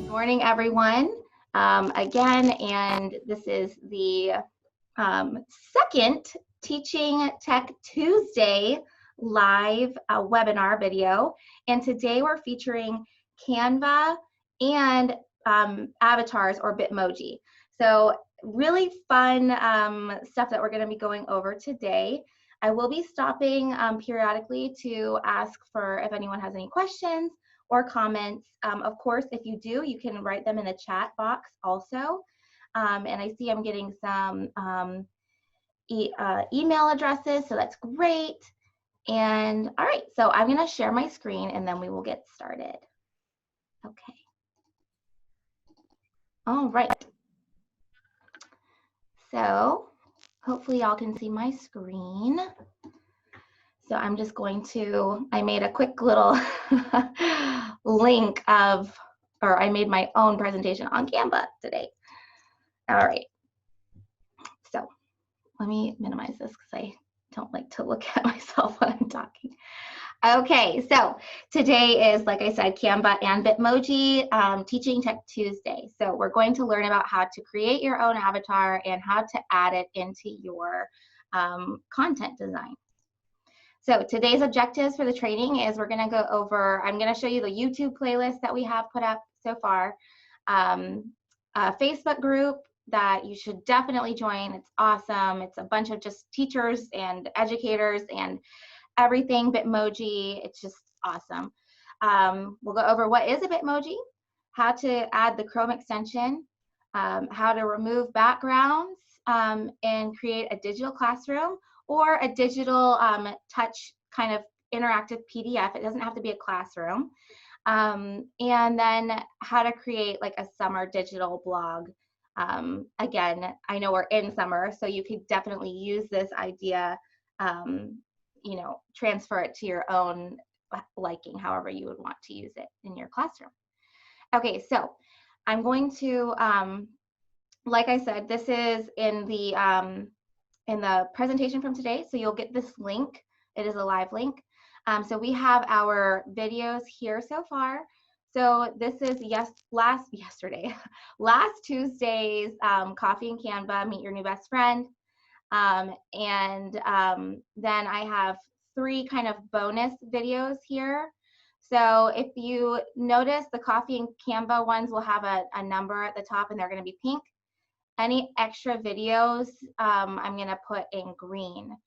Morning, everyone. Again, and this is the second Teaching Tech Tuesday live webinar video. And today we're featuring Canva and avatars or Bitmoji. So really fun stuff that we're going to be going over today. I will be stopping periodically to ask for if anyone has any questions or comments. Of course, if you do, you can write them in the chat box also. And I see I'm getting some email addresses, so that's great. And all right, so I'm going to share my screen and then we will get started. Okay. All right. So hopefully y'all can see my screen. So I'm just going to, I made a quick little link of, or I made my own presentation on Canva today. All right. So let me minimize this because I don't like to look at myself when I'm talking. Okay, so today is, like I said, Canva and Bitmoji Teaching Tech Tuesday. So we're going to learn about how to create your own avatar and how to add it into your content design. So today's objectives for the training is we're going to go over, I'm going to show you the YouTube playlist that we have put up so far, a Facebook group that you should definitely join. It's awesome. It's a bunch of just teachers and educators and everything Bitmoji. It's just awesome. We'll go over what is a Bitmoji, how to add the Chrome extension, how to remove backgrounds and create a digital classroom or a digital touch kind of interactive PDF. It doesn't have to be a classroom. And then how to create like a summer digital blog. Again, I know we're in summer, so you could definitely use this idea, you know, transfer it to your own liking, however you would want to use it in your classroom. Okay, so I'm going to, like I said, this is in the presentation from today, so you'll get this link. It is a live link. So we have our videos here so far. So this is last Tuesday's Coffee and Canva, Meet Your New Best Friend. Then I have 3 kind of bonus videos here. So if you notice, the Coffee and Canva ones will have a number at the top and they're going to be pink. Any extra videos, I'm going to put in green.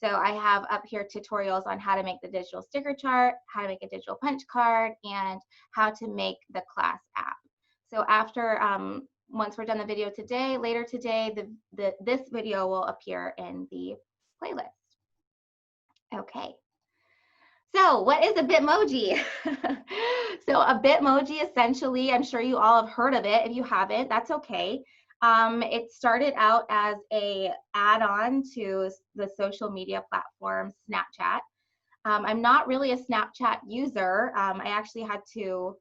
So I have up here tutorials on how to make the digital sticker chart, how to make a digital punch card, and how to make the class app. So after, once we're done the video today, later today, this video will appear in the playlist. Okay. So what is a Bitmoji? So a Bitmoji, essentially, I'm sure you all have heard of it. If you haven't, that's okay. It started out as a add-on to the social media platform Snapchat. I'm not really a Snapchat user. I actually had to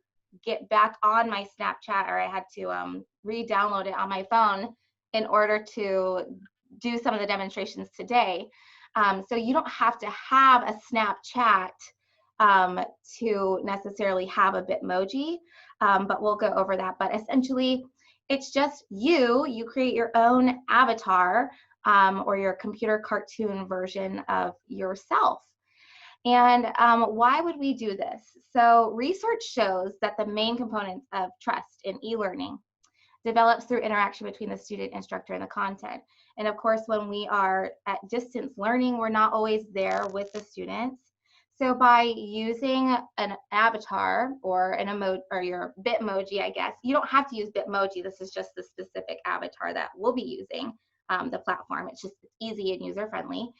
get back on my Snapchat, or I had to re-download it on my phone in order to do some of the demonstrations today. So you don't have to have a Snapchat to necessarily have a Bitmoji, but we'll go over that. But essentially, it's just you create your own avatar or your computer cartoon version of yourself. And why would we do this? So research shows that the main components of trust in e-learning develops through interaction between the student, instructor, and the content. And of course, when we are at distance learning, we're not always there with the students. So by using an avatar or an emoji, or your Bitmoji, I guess, you don't have to use Bitmoji. This is just the specific avatar that we'll be using, the platform. It's easy and user-friendly.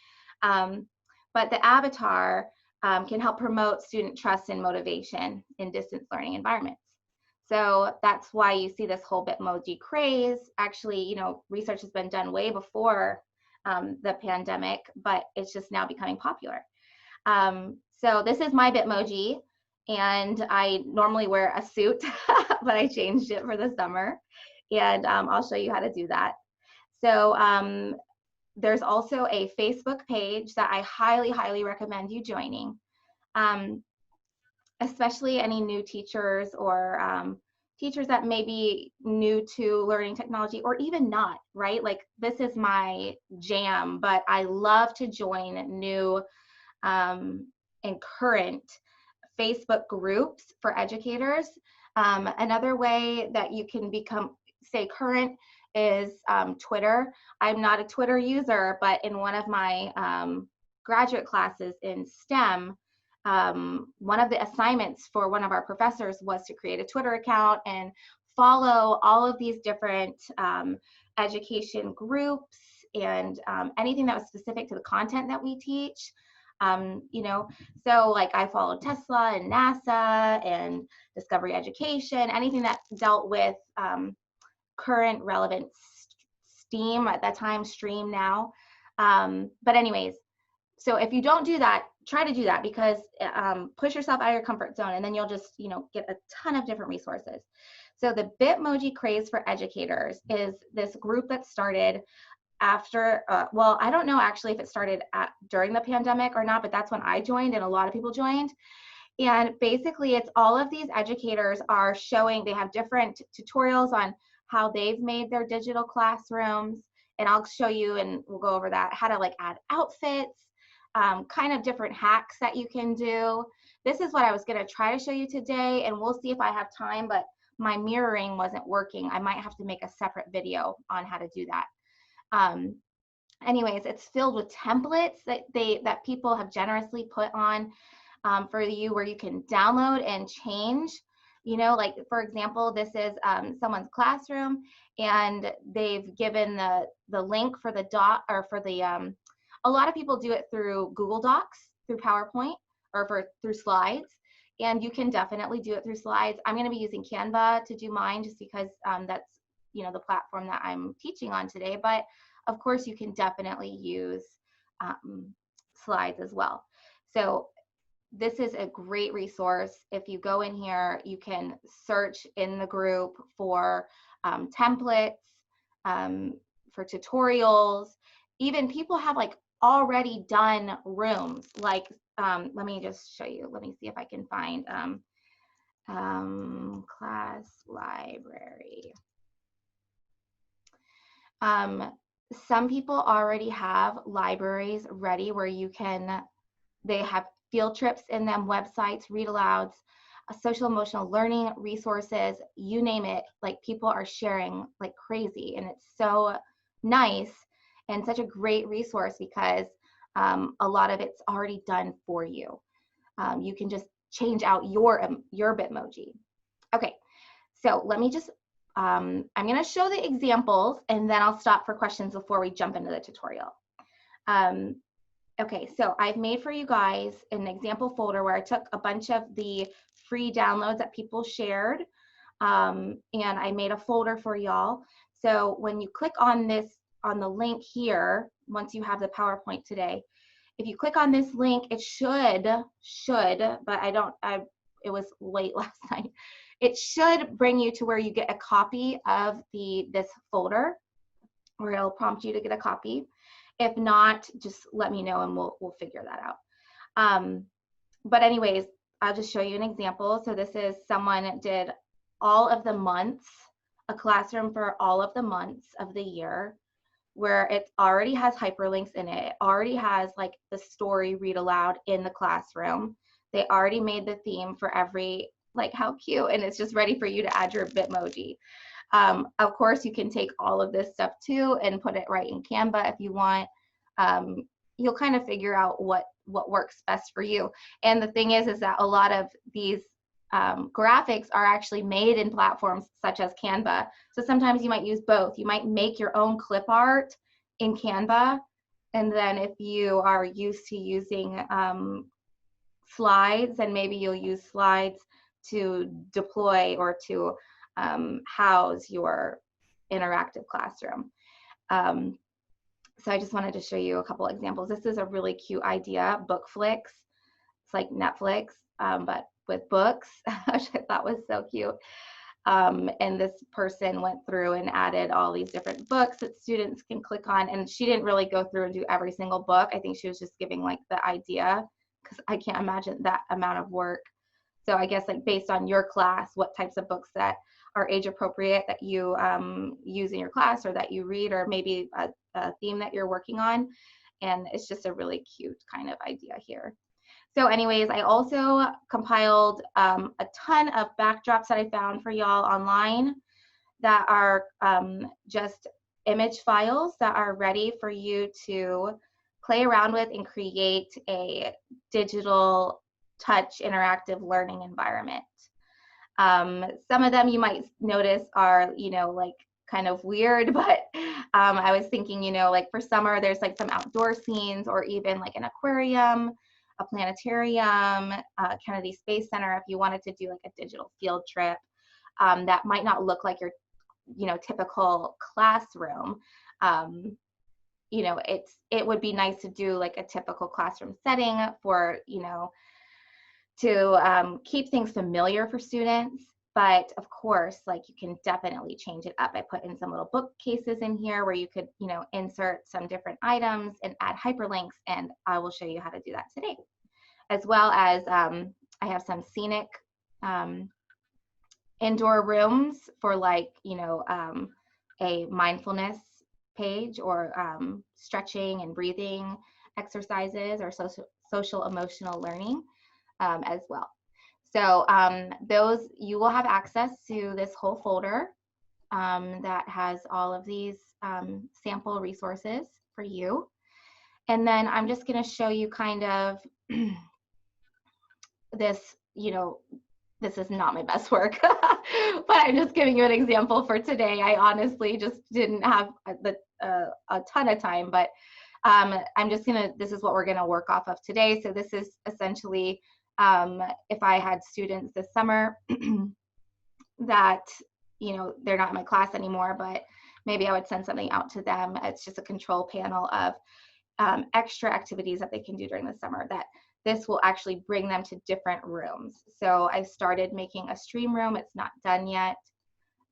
But the avatar can help promote student trust and motivation in distance learning environments. So that's why you see this whole Bitmoji craze. Actually, you know, research has been done way before the pandemic, but it's just now becoming popular. So this is my Bitmoji, and I normally wear a suit, but I changed it for the summer, and I'll show you how to do that. So There's also a Facebook page that I highly, highly recommend you joining, especially any new teachers or teachers that may be new to learning technology or even not, right? Like this is my jam, but I love to join new and current Facebook groups for educators. Another way that you can stay current is Twitter. I'm not a Twitter user, but in one of my graduate classes in STEM, one of the assignments for one of our professors was to create a Twitter account and follow all of these different education groups and anything that was specific to the content that we teach. You know, so like I followed Tesla and NASA and Discovery Education, anything that dealt with current relevant STEAM at that time, Stream now. But anyways, so if you don't do that, try to do that, because push yourself out of your comfort zone, and then you'll just, you know, get a ton of different resources. So the Bitmoji Craze for Educators is this group that started after, well, I don't know actually if it started during the pandemic or not, but that's when I joined and a lot of people joined. And basically it's all of these educators are showing, they have different tutorials on how they've made their digital classrooms. And I'll show you, and we'll go over that, how to like add outfits, kind of different hacks that you can do. This is what I was gonna try to show you today, and we'll see if I have time, but my mirroring wasn't working. I might have to make a separate video on how to do that. Anyways, it's filled with templates that people have generously put on for you, where you can download and change. You know, like for example, this is someone's classroom, and they've given the link for the a lot of people do it through Google Docs, through PowerPoint, or through slides. And you can definitely do it through slides. I'm going to be using Canva to do mine, just because that's, you know, the platform that I'm teaching on today. But of course, you can definitely use slides as well. So this is a great resource. If you go in here, you can search in the group for templates, for tutorials. Even people have like already done rooms. Like, let me just show you. Let me see if I can find class library. Some people already have libraries ready where they have field trips in them, websites, read alouds, social emotional learning resources, you name it. Like people are sharing like crazy, and it's so nice and such a great resource because a lot of it's already done for you. You can just change out your Bitmoji. Okay, so let me just, I'm gonna show the examples and then I'll stop for questions before we jump into the tutorial. Okay, so I've made for you guys an example folder where I took a bunch of the free downloads that people shared, and I made a folder for y'all. So when you click on the link here, once you have the PowerPoint today, if you click on this link, it should, but it was late last night. It should bring you to where you get a copy of this folder, or it'll prompt you to get a copy. If not, just let me know and we'll figure that out. But anyways, I'll just show you an example. So this is someone did all of the months, a classroom for all of the months of the year, where it already has hyperlinks in it. It already has like the story read aloud in the classroom. They already made the theme for every, like how cute, and it's just ready for you to add your Bitmoji. Of course, you can take all of this stuff too and put it right in Canva if you want. You'll kind of figure out what works best for you. And the thing is that a lot of these graphics are actually made in platforms such as Canva. So sometimes you might use both. You might make your own clip art in Canva. And then if you are used to using slides, then maybe you'll use slides to deploy or to house your interactive classroom. So I just wanted to show you a couple examples. This is a really cute idea, Bookflix. It's like Netflix, but with books, which I thought was so cute. And this person went through and added all these different books that students can click on. And she didn't really go through and do every single book. I think she was just giving like the idea, because I can't imagine that amount of work. So I guess like based on your class, what types of books that are age appropriate that you use in your class or that you read, or maybe a theme that you're working on. And it's just a really cute kind of idea here. So anyways, I also compiled a ton of backdrops that I found for y'all online that are just image files that are ready for you to play around with and create a digital touch interactive learning environment. Some of them you might notice are, you know, like kind of weird, but I was thinking, you know, like for summer, there's like some outdoor scenes, or even like an aquarium, a planetarium, Kennedy Space Center, if you wanted to do like a digital field trip that might not look like your, you know, typical classroom. You know, it would be nice to do like a typical classroom setting for, you know, to keep things familiar for students. But of course, like you can definitely change it up. I put in some little bookcases in here where you could, you know, insert some different items and add hyperlinks, and I will show you how to do that today. As well as I have some scenic indoor rooms for like, you know, a mindfulness page, or stretching and breathing exercises, or social emotional learning as well. So those, you will have access to this whole folder that has all of these sample resources for you. And then I'm just going to show you kind of this, you know, this is not my best work, but I'm just giving you an example for today. I honestly just didn't have a ton of time, but I'm just gonna, this is what we're gonna work off of today. So this is essentially, if I had students this summer that, you know, they're not in my class anymore, but maybe I would send something out to them. It's just a control panel of extra activities that they can do during the summer, that this will actually bring them to different rooms. So I started making a stream room. It's not done yet.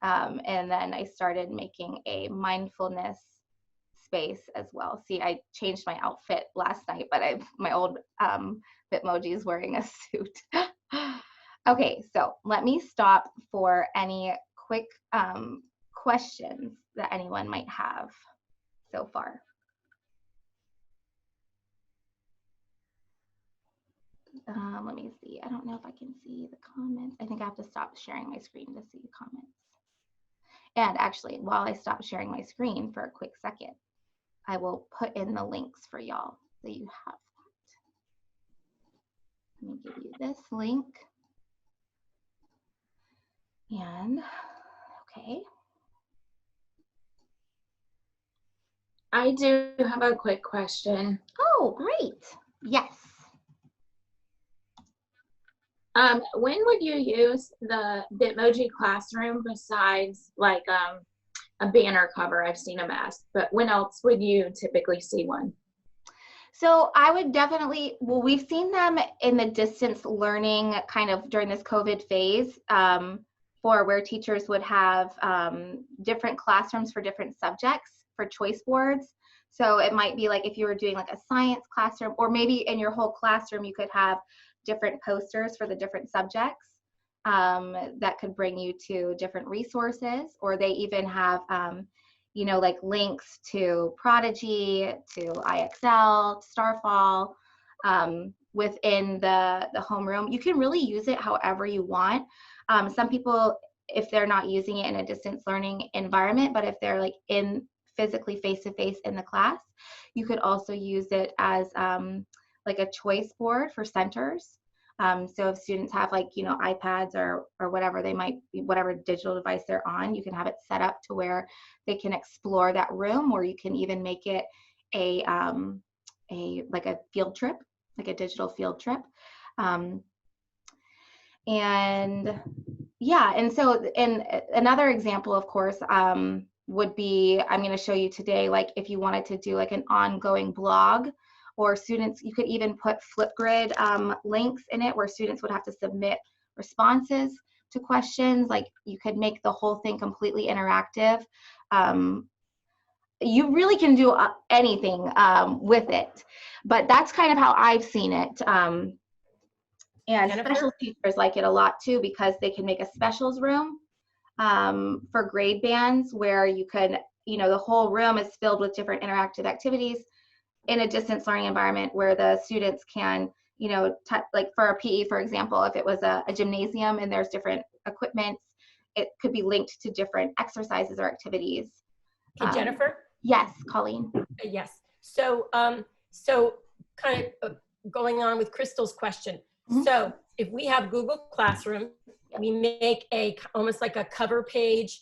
And then I started making a mindfulness space as well. See, I changed my outfit last night, but my old Bitmoji is wearing a suit. Okay, so let me stop for any quick questions that anyone might have so far. Let me see. I don't know if I can see the comments. I think I have to stop sharing my screen to see the comments. And actually, while I stop sharing my screen for a quick second, I will put in the links for y'all so you have that. Let me give you this link. And, okay. I do have a quick question. Oh, great. Yes. When would you use the Bitmoji Classroom besides like a banner cover? I've seen them ask, but when else would you typically see one? So I would definitely, well, we've seen them in the distance learning kind of during this COVID phase for where teachers would have different classrooms for different subjects for choice boards. So it might be like if you were doing like a science classroom, or maybe in your whole classroom, you could have different posters for the different subjects that could bring you to different resources, or they even have, you know, like links to Prodigy, to IXL, Starfall within the homeroom. You can really use it however you want. Some people, if they're not using it in a distance learning environment, but if they're like in physically face-to-face in the class, you could also use it as like a choice board for centers. So if students have like, you know, iPads or whatever they might be, whatever digital device they're on, you can have it set up to where they can explore that room, or you can even make it a like a field trip, like a digital field trip. And yeah, and so, and another example, of course, would be, I'm going to show you today, like if you wanted to do like an ongoing blog, or students, you could even put Flipgrid links in it where students would have to submit responses. to questions. Like you could make the whole thing completely interactive. You really can do anything with it, but that's kind of how I've seen it. And Jennifer? special teachers like it a lot too, because they can make a specials room for grade bands where you could, you know, the whole room is filled with different interactive activities in a distance learning environment where the students can, you know, like for a PE, for example, if it was a gymnasium and there's different equipments, it could be linked to different exercises or activities. Okay, Jennifer? Yes, Colleen. Yes. So, so kind of going on with Crystal's question. Mhm. So if we have Google Classroom, we make almost like a cover page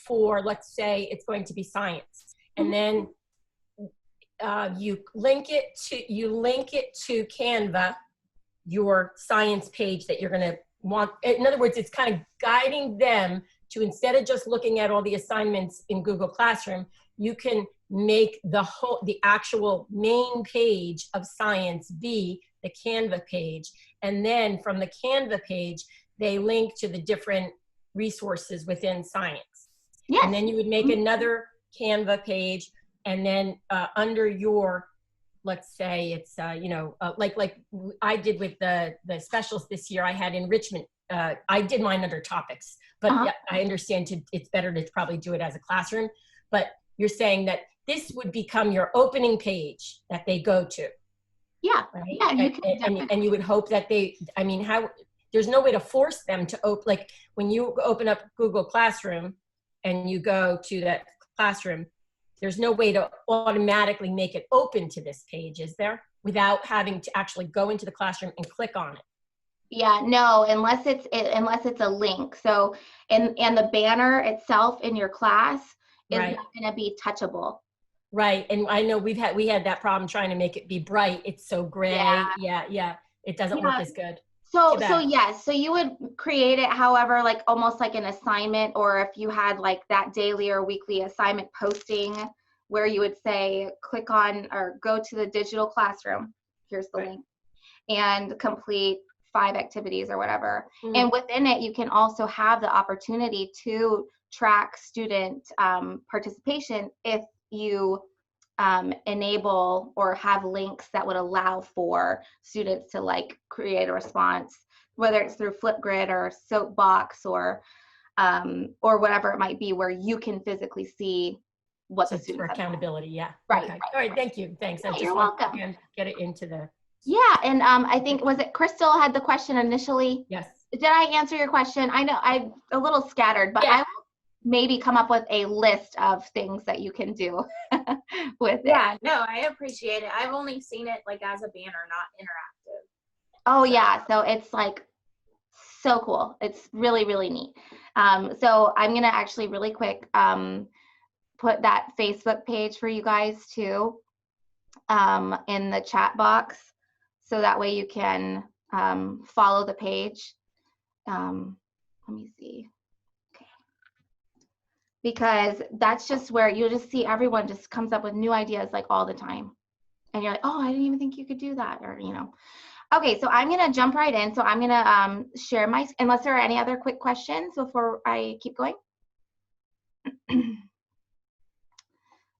for, let's say it's going to be science, and then you link it to Canva, your science page that you're going to want. In other words, it's kind of guiding them to, instead of just looking at all the assignments in Google Classroom, you can make the actual main page of science be the Canva page. And then from the Canva page, they link to the different resources within science. Yes. And then you would make another Canva page, and then under your, let's say it's, you know, like I did with the specials this year, I had enrichment. I did mine under topics, but I understand it's better to probably do it as a classroom. But you're saying that this would become your opening page that they go to. Yeah. Right? Yeah. You can and you would hope that they, I mean, there's no way to force them to open, like when you open up Google Classroom and you go to that classroom, there's no way to automatically make it open to this page, is there? Without having to actually go into the classroom and click on it. Yeah, no, unless it's a link. So, and the banner itself in your class is Right. not going to be touchable. Right, and I know we had that problem trying to make it be bright. It's so gray. Yeah. It doesn't work as good. So yes, so you would create it, however, like almost like an assignment, or if you had like that daily or weekly assignment posting where you would say, click on or go to the digital classroom. Here's the link, and complete 5 activities or whatever. And within it, you can also have the opportunity to track student participation if you enable or have links that would allow for students to like create a response, whether it's through Flipgrid or Soapbox or whatever it might be, where you can physically see what the students for accountability. Yeah. Right. Okay. All right. Thank you. Thanks. Yeah, I just you're want welcome. to get it into the. Yeah, and I think, was it Crystal had the question initially? Yes. Did I answer your question? I know I'm a little scattered, but I will maybe come up with a list of things that you can do with it. Yeah, no, I appreciate it. I've only seen it like as a banner, not interactive. Oh yeah, so it's like so cool. It's really, really neat. So I'm gonna actually really quick put that Facebook page for you guys too in the chat box, so that way you can follow the page. Let me see. Okay. Because that's just where you'll just see everyone just comes up with new ideas like all the time. And you're like, oh, I didn't even think you could do that, or, you know. Okay, so I'm gonna jump right in. So I'm gonna share my, unless there are any other quick questions before I keep going.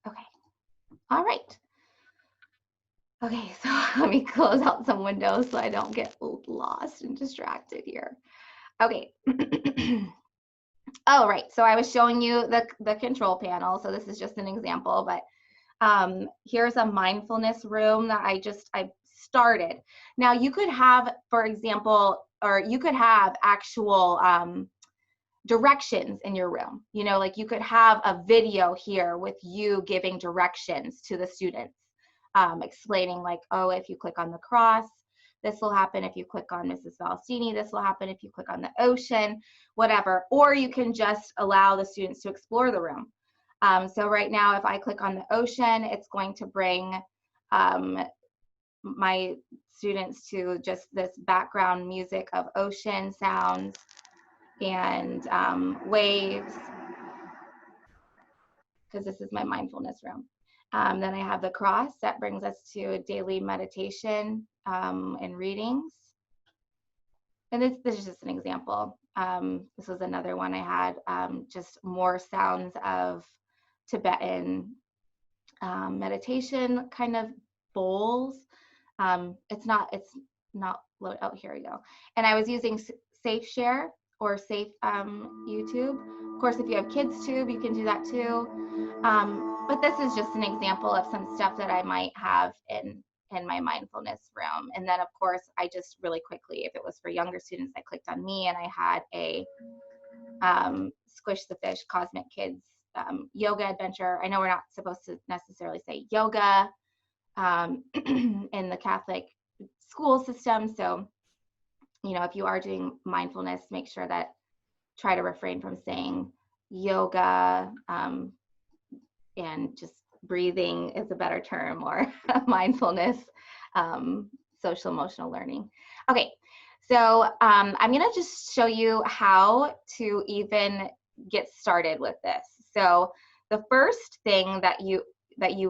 Okay, all right. Okay, so let me close out some windows so I don't get lost and distracted here. Okay. Oh, right, so I was showing you the control panel. So this is just an example, but here's a mindfulness room that I started. Now you could have, for example, or you could have actual directions in your room. You know, like you could have a video here with you giving directions to the students, explaining like, oh, if you click on the cross, this will happen. If you click on Mrs. Valstini, this will happen. If you click on the ocean, whatever. Or you can just allow the students to explore the room. So right now, if I click on the ocean, it's going to bring my students to just this background music of ocean sounds and waves, because this is my mindfulness room. Then I have the cross that brings us to a daily meditation and readings. And this is just an example. This was another one I had, just more sounds of Tibetan meditation kind of bowls. It's not load. Oh, here we go. And I was using Safe Share or Safe YouTube. Of course, if you have Kids Tube, you can do that too. But this is just an example of some stuff that I might have in my mindfulness room. And then of course, I just really quickly, if it was for younger students, I clicked on me and I had a Squish the Fish Cosmic Kids yoga adventure. I know we're not supposed to necessarily say yoga in the Catholic school system. So, you know, if you are doing mindfulness, make sure that try to refrain from saying yoga, and just breathing is a better term, or mindfulness, social emotional learning. Okay, so I'm gonna just show you how to even get started with this. So the first thing that you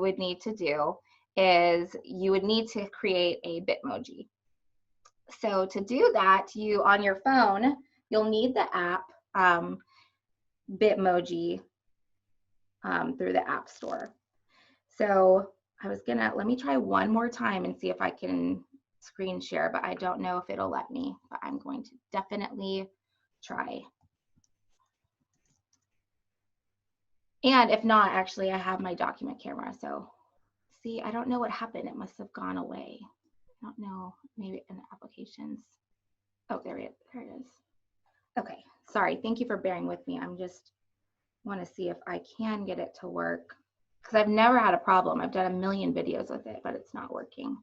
would need to do is you would need to create a Bitmoji. So to do that, you on your phone, you'll need the app Bitmoji through the App Store. So let me try one more time and see if I can screen share, but I don't know if it'll let me, but I'm going to definitely try. And if not, actually, I have my document camera. So see, I don't know what happened. It must have gone away. I don't know, maybe in the applications. Oh, there it is. Okay, sorry, thank you for bearing with me. I'm just want to see if I can get it to work, because I've never had a problem. I've done a million videos with it, but it's not working.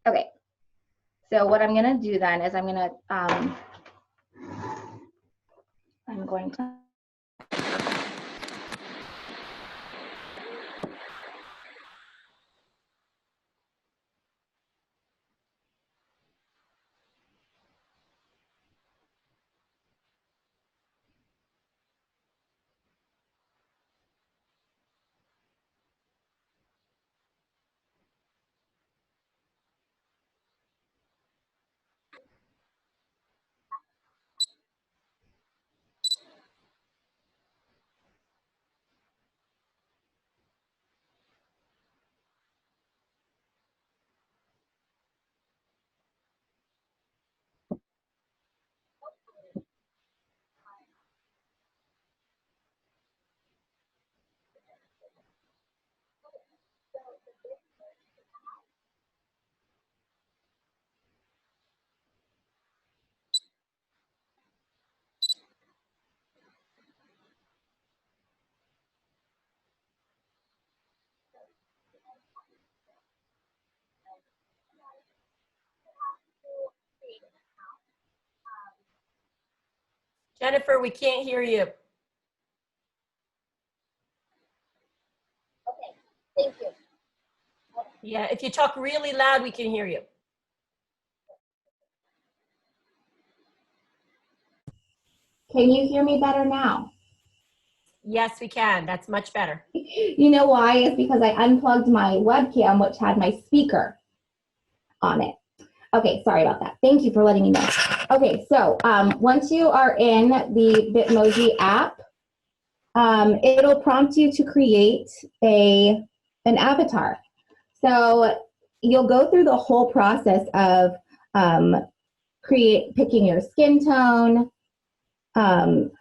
Okay, so what I'm gonna do then is I'm going to Jennifer, we can't hear you. Okay, thank you. Yeah, if you talk really loud, we can hear you. Can you hear me better now? Yes, we can. That's much better. You know why? It's because I unplugged my webcam, which had my speaker on it. Okay, sorry about that. Thank you for letting me know. Okay, so once you are in the Bitmoji app, it'll prompt you to create an avatar. So you'll go through the whole process of picking your skin tone,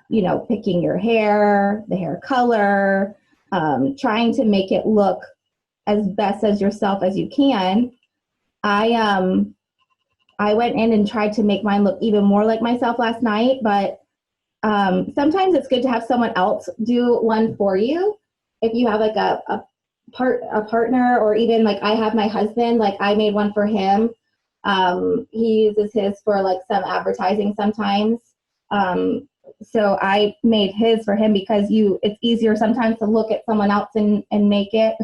you know, picking your hair, the hair color, trying to make it look as best as yourself as you can. I went in and tried to make mine look even more like myself last night, but sometimes it's good to have someone else do one for you. If you have like a partner, or even like I have my husband, like I made one for him. He uses his for like some advertising sometimes. So I made his for him because it's easier sometimes to look at someone else and make it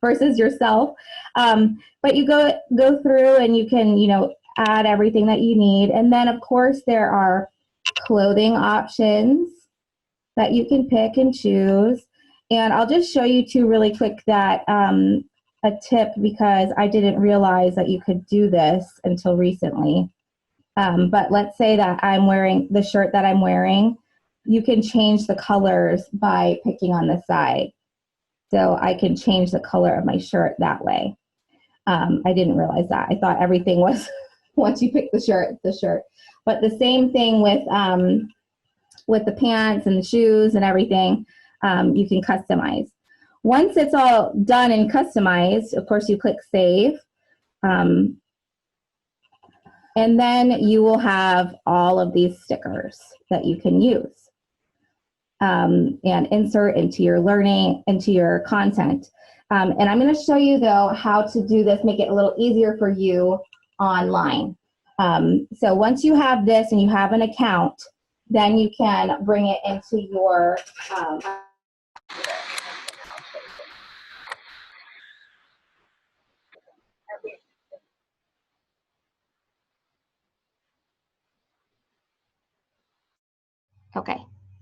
versus yourself. But you go through and you can, you know, add everything that you need. And then of course there are clothing options that you can pick and choose. And I'll just show you two really quick that a tip, because I didn't realize that you could do this until recently. But let's say that I'm wearing the shirt that I'm wearing. You can change the colors by picking on the side. So I can change the color of my shirt that way. I didn't realize that. I thought everything was, once you pick the shirt, it's the shirt. But the same thing with the pants and the shoes and everything, you can customize. Once it's all done and customized, of course, you click Save. And then you will have all of these stickers that you can use and insert into your learning, into your content. And I'm going to show you, though, how to do this, make it a little easier for you online. So once you have this and you have an account, then you can bring it into your okay,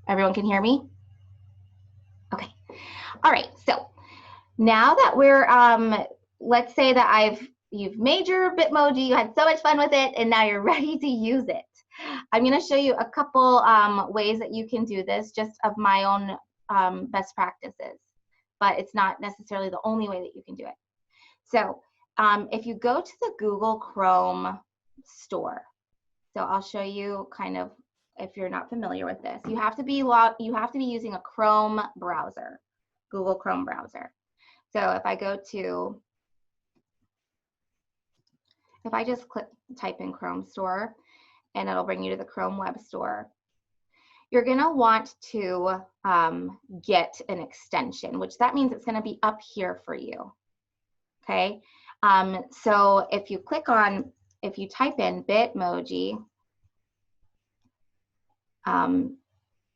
everyone can hear me? Okay. All right, so now that we're, let's say that you've made your Bitmoji, you had so much fun with it, and now you're ready to use it. I'm gonna show you a couple ways that you can do this, just of my own best practices, but it's not necessarily the only way that you can do it. So if you go to the Google Chrome store, so I'll show you kind of, if you're not familiar with this, you have to be using a Chrome browser, Google Chrome browser. So if I just type in Chrome store, and it'll bring you to the Chrome web store, you're gonna want to get an extension, which that means it's gonna be up here for you, okay? So if you type in Bitmoji,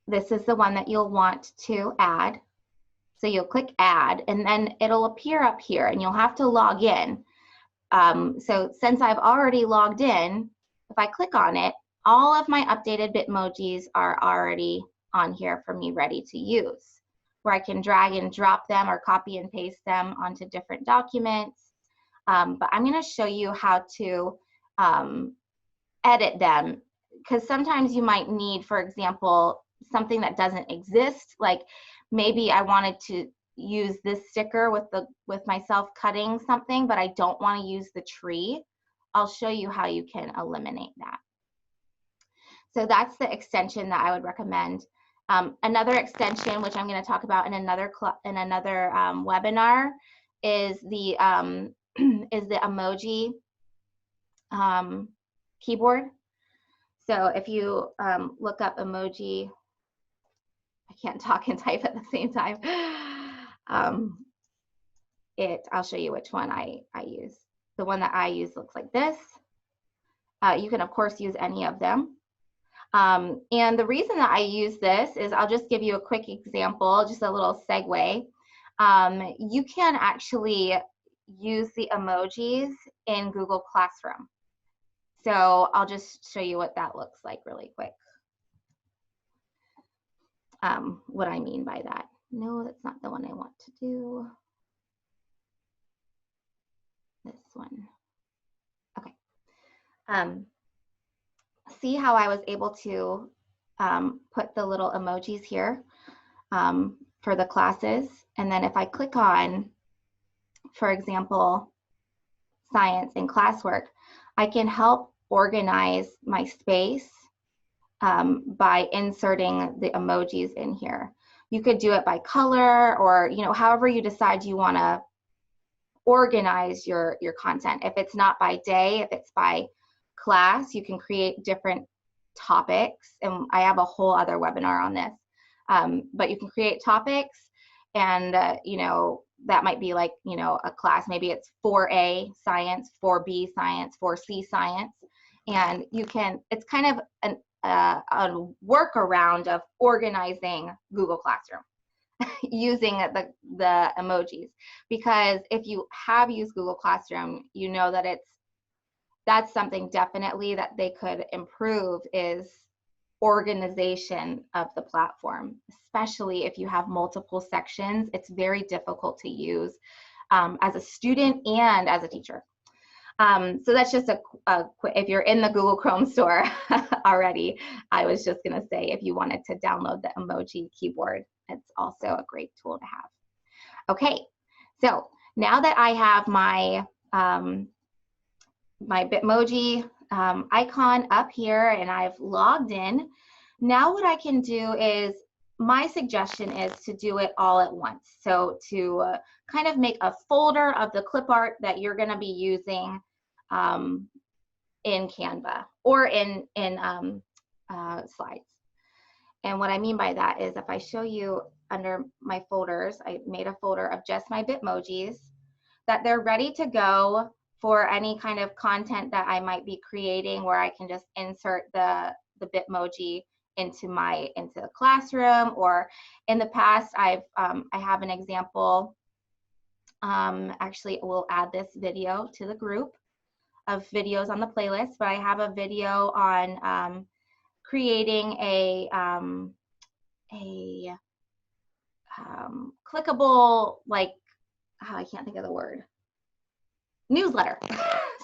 this is the one that you'll want to add. So you'll click add, and then it'll appear up here, and you'll have to log in. So since I've already logged in, if I click on it, all of my updated Bitmojis are already on here for me, ready to use, where I can drag and drop them or copy and paste them onto different documents. But I'm going to show you how to edit them, because sometimes you might need, for example, something that doesn't exist. Like maybe I wanted to use this sticker with myself cutting something, but I don't want to use the tree. I'll show you how you can eliminate that. So that's the extension that I would recommend. Another extension, which I'm going to talk about in another webinar, is the emoji keyboard. So if you look up emoji, I can't talk and type at the same time. I'll show you which one I use. The one that I use looks like this. You can of course use any of them. And the reason that I use this is, I'll just give you a quick example, just a little segue. You can actually use the emojis in Google Classroom. So I'll just show you what that looks like really quick. What I mean by that. No, that's not the one I want to do. This one. Okay. See how I was able to put the little emojis here for the classes. And then if I click on, for example, science and classwork, I can help organize my space by inserting the emojis in here. You could do it by color, or however you decide you want to organize your content. If it's not by day, if it's by class, you can create different topics, and I have a whole other webinar on this. But you can create topics, and that might be like a class. Maybe it's 4A science, 4B science, 4C science, and it's kind of a workaround of organizing Google Classroom using the emojis. Because if you have used Google Classroom, you know that that's something definitely that they could improve, is organization of the platform, especially if you have multiple sections. It's very difficult to use as a student and as a teacher. So that's just if you're in the Google Chrome store already, I was just gonna say if you wanted to download the emoji keyboard, it's also a great tool to have. Okay, so now that I have my, my Bitmoji icon up here and I've logged in, now what I can do is, my suggestion is to do it all at once. So to kind of make a folder of the clip art that you're gonna be using in Canva or in slides. And what I mean by that is if I show you under my folders, I made a folder of just my Bitmojis, that they're ready to go for any kind of content that I might be creating, where I can just insert the Bitmoji into the classroom. Or in the past, I have an example. Actually, we'll add this video to the group of videos on the playlist, but I have a video on creating a clickable, like, I can't think of the word, newsletter.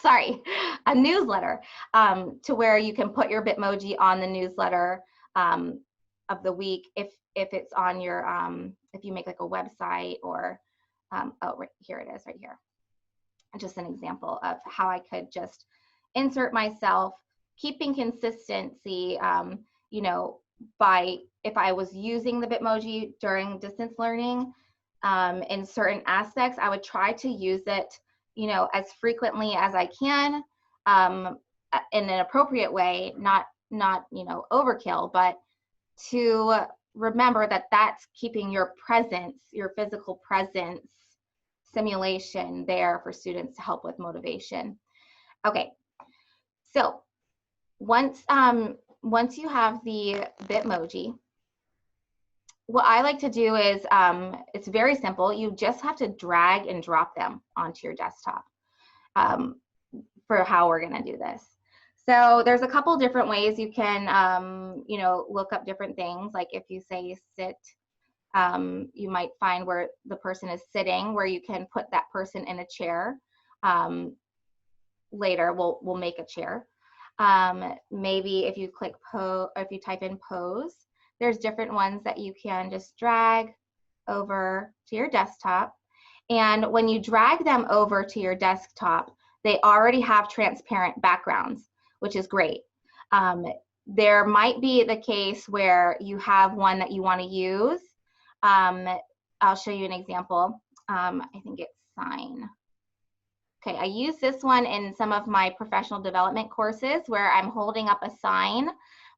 Sorry, a newsletter to where you can put your Bitmoji on the newsletter of the week if it's on your if you make like a website or oh, right here it is, right here. Just an example of how I could just insert myself, keeping consistency, you know, by if I was using the Bitmoji during distance learning in certain aspects, I would try to use it, you know, as frequently as I can in an appropriate way, not you know, overkill, but to remember that that's keeping your presence, your physical presence simulation there for students to help with motivation. Okay, so once you have the Bitmoji, what I like to do is, it's very simple. You just have to drag and drop them onto your desktop for how we're gonna do this. So there's a couple different ways you can, you know, look up different things. Like if you say sit, you might find where the person is sitting, where you can put that person in a chair. Later, we'll make a chair. Maybe if you click pose, or if you type in pose, there's different ones that you can just drag over to your desktop. And when you drag them over to your desktop, they already have transparent backgrounds, which is great. There might be the case where you have one that you want to use. I'll show you an example. I think it's sign. Okay, I use this one in some of my professional development courses where I'm holding up a sign,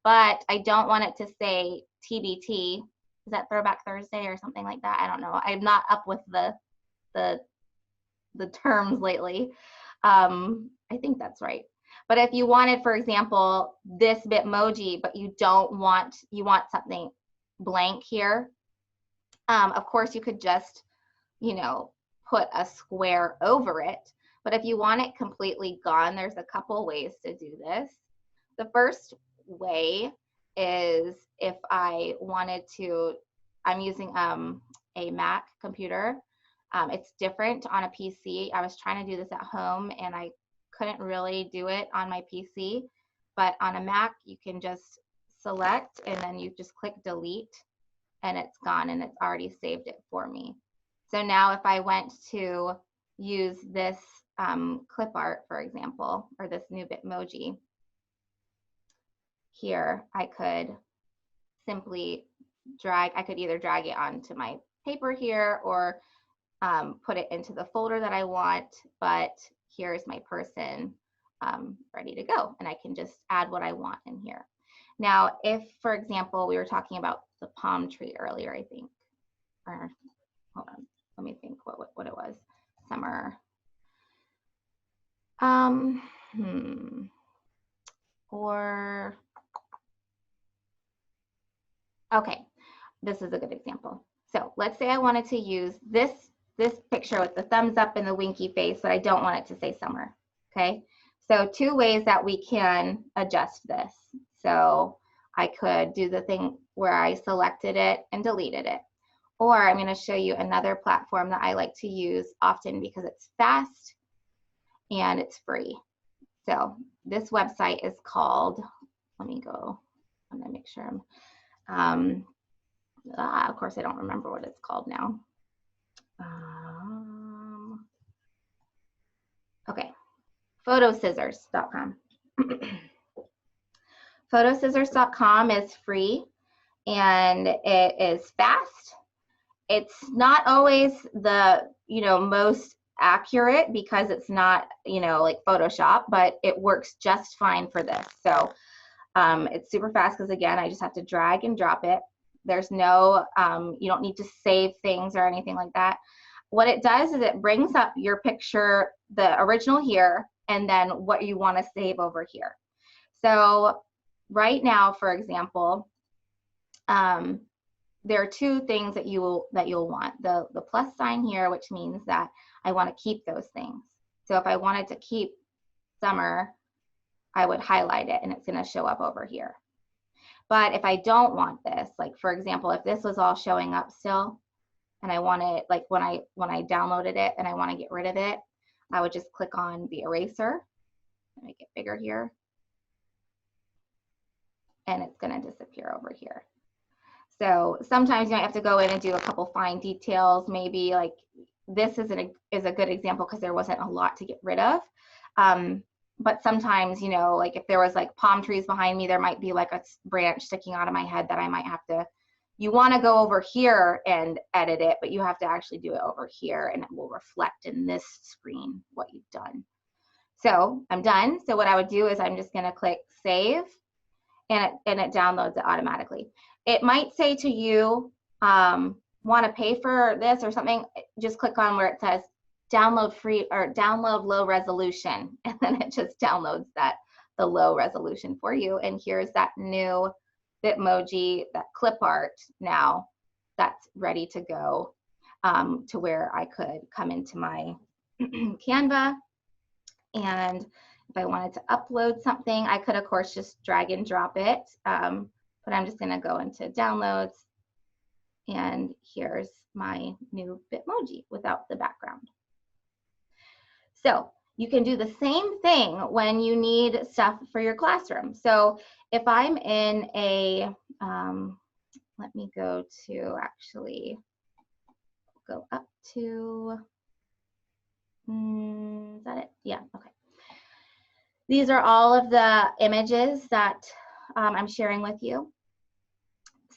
but I don't want it to say TBT. Is that Throwback Thursday or something like that? I don't know. I'm not up with the terms lately. I think that's right. But if you wanted, for example, this Bitmoji, but you want something blank here, of course you could just, you know, put a square over it. But if you want it completely gone, there's a couple ways to do this. The first way is if I wanted to, I'm using a Mac computer. It's different on a PC. I was trying to do this at home and I couldn't really do it on my PC, but on a Mac you can just select and then you just click delete and it's gone and it's already saved it for me. So now if I went to use this clip art, for example, or this new Bitmoji here, I could simply drag, I could either drag it onto my paper here or put it into the folder that I want, but here's my person ready to go, and I can just add what I want in here. Now, if, for example, we were talking about the palm tree earlier, I think, or hold on, let me think what it was, summer. Or, okay, this is a good example. So let's say I wanted to use this picture with the thumbs up and the winky face, but I don't want it to say summer, okay? So two ways that we can adjust this. So I could do the thing where I selected it and deleted it. Or I'm gonna show you another platform that I like to use often because it's fast and it's free. So this website is called, let me go, I'm gonna make sure I'm, of course I don't remember what it's called now. Okay, photoscissors.com. Photoscissors.com is free and it is fast. It's not always the, most accurate because it's not, like Photoshop, but it works just fine for this. So it's super fast because, again, I just have to drag and drop it. There's no, you don't need to save things or anything like that. What it does is it brings up your picture, the original here, and then what you want to save over here. So right now, for example, there are two things that you'll want. The plus sign here, which means that I want to keep those things. So if I wanted to keep summer, I would highlight it and it's going to show up over here. But if I don't want this, like for example, if this was all showing up still and I want it, like when I downloaded it and I want to get rid of it, I would just click on the eraser, make it bigger here, and it's going to disappear over here. So sometimes you might have to go in and do a couple fine details. Maybe like this is a good example because there wasn't a lot to get rid of. But sometimes, like if there was like palm trees behind me, there might be like a branch sticking out of my head that I might have to, you want to go over here and edit it, but you have to actually do it over here and it will reflect in this screen what you've done. So I'm done. So what I would do is I'm just going to click save and it downloads it automatically. It might say to you, want to pay for this or something, just click on where it says download free or download low resolution, and then it just downloads the low resolution for you. And here's that new Bitmoji, that clip art now that's ready to go to where I could come into my Canva, and if I wanted to upload something, I could of course just drag and drop it, but I'm just going to go into downloads, and here's my new Bitmoji without the background. So you can do the same thing when you need stuff for your classroom. So if I'm in a, let me go to actually go up to, is that it? Yeah, okay. These are all of the images that I'm sharing with you.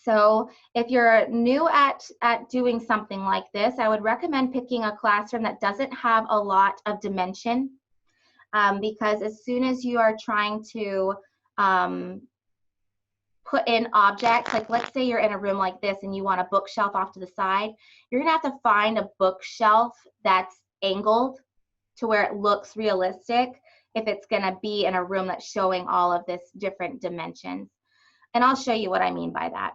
So if you're new at doing something like this, I would recommend picking a classroom that doesn't have a lot of dimension, because as soon as you are trying to put in objects, like let's say you're in a room like this and you want a bookshelf off to the side, you're gonna have to find a bookshelf that's angled to where it looks realistic if it's gonna be in a room that's showing all of this different dimensions. And I'll show you what I mean by that.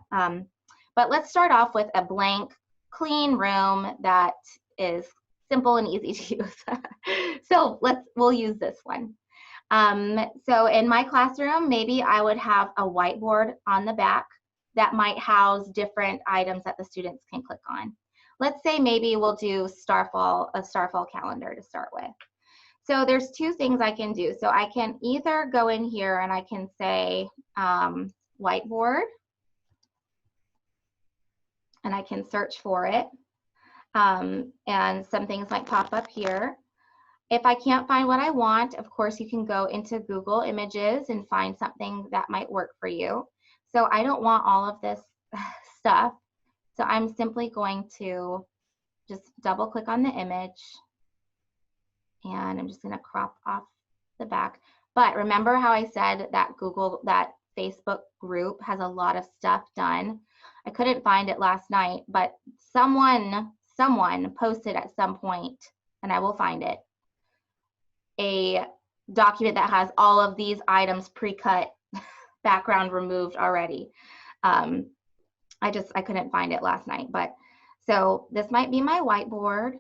But let's start off with a blank, clean room that is simple and easy to use. So we'll use this one. So in my classroom, maybe I would have a whiteboard on the back that might house different items that the students can click on. Let's say maybe we'll do a starfall calendar to start with. So there's two things I can do. So I can either go in here and I can say whiteboard, and I can search for it, and some things might pop up here. If I can't find what I want, of course you can go into Google Images and find something that might work for you. So I don't want all of this stuff, so I'm simply going to just double click on the image, and I'm just going to crop off the back. But remember how I said that that Facebook group has a lot of stuff done? I couldn't find it last night, but someone posted at some point, and I will find it, a document that has all of these items pre-cut, background removed already. I couldn't find it last night, but so this might be my whiteboard.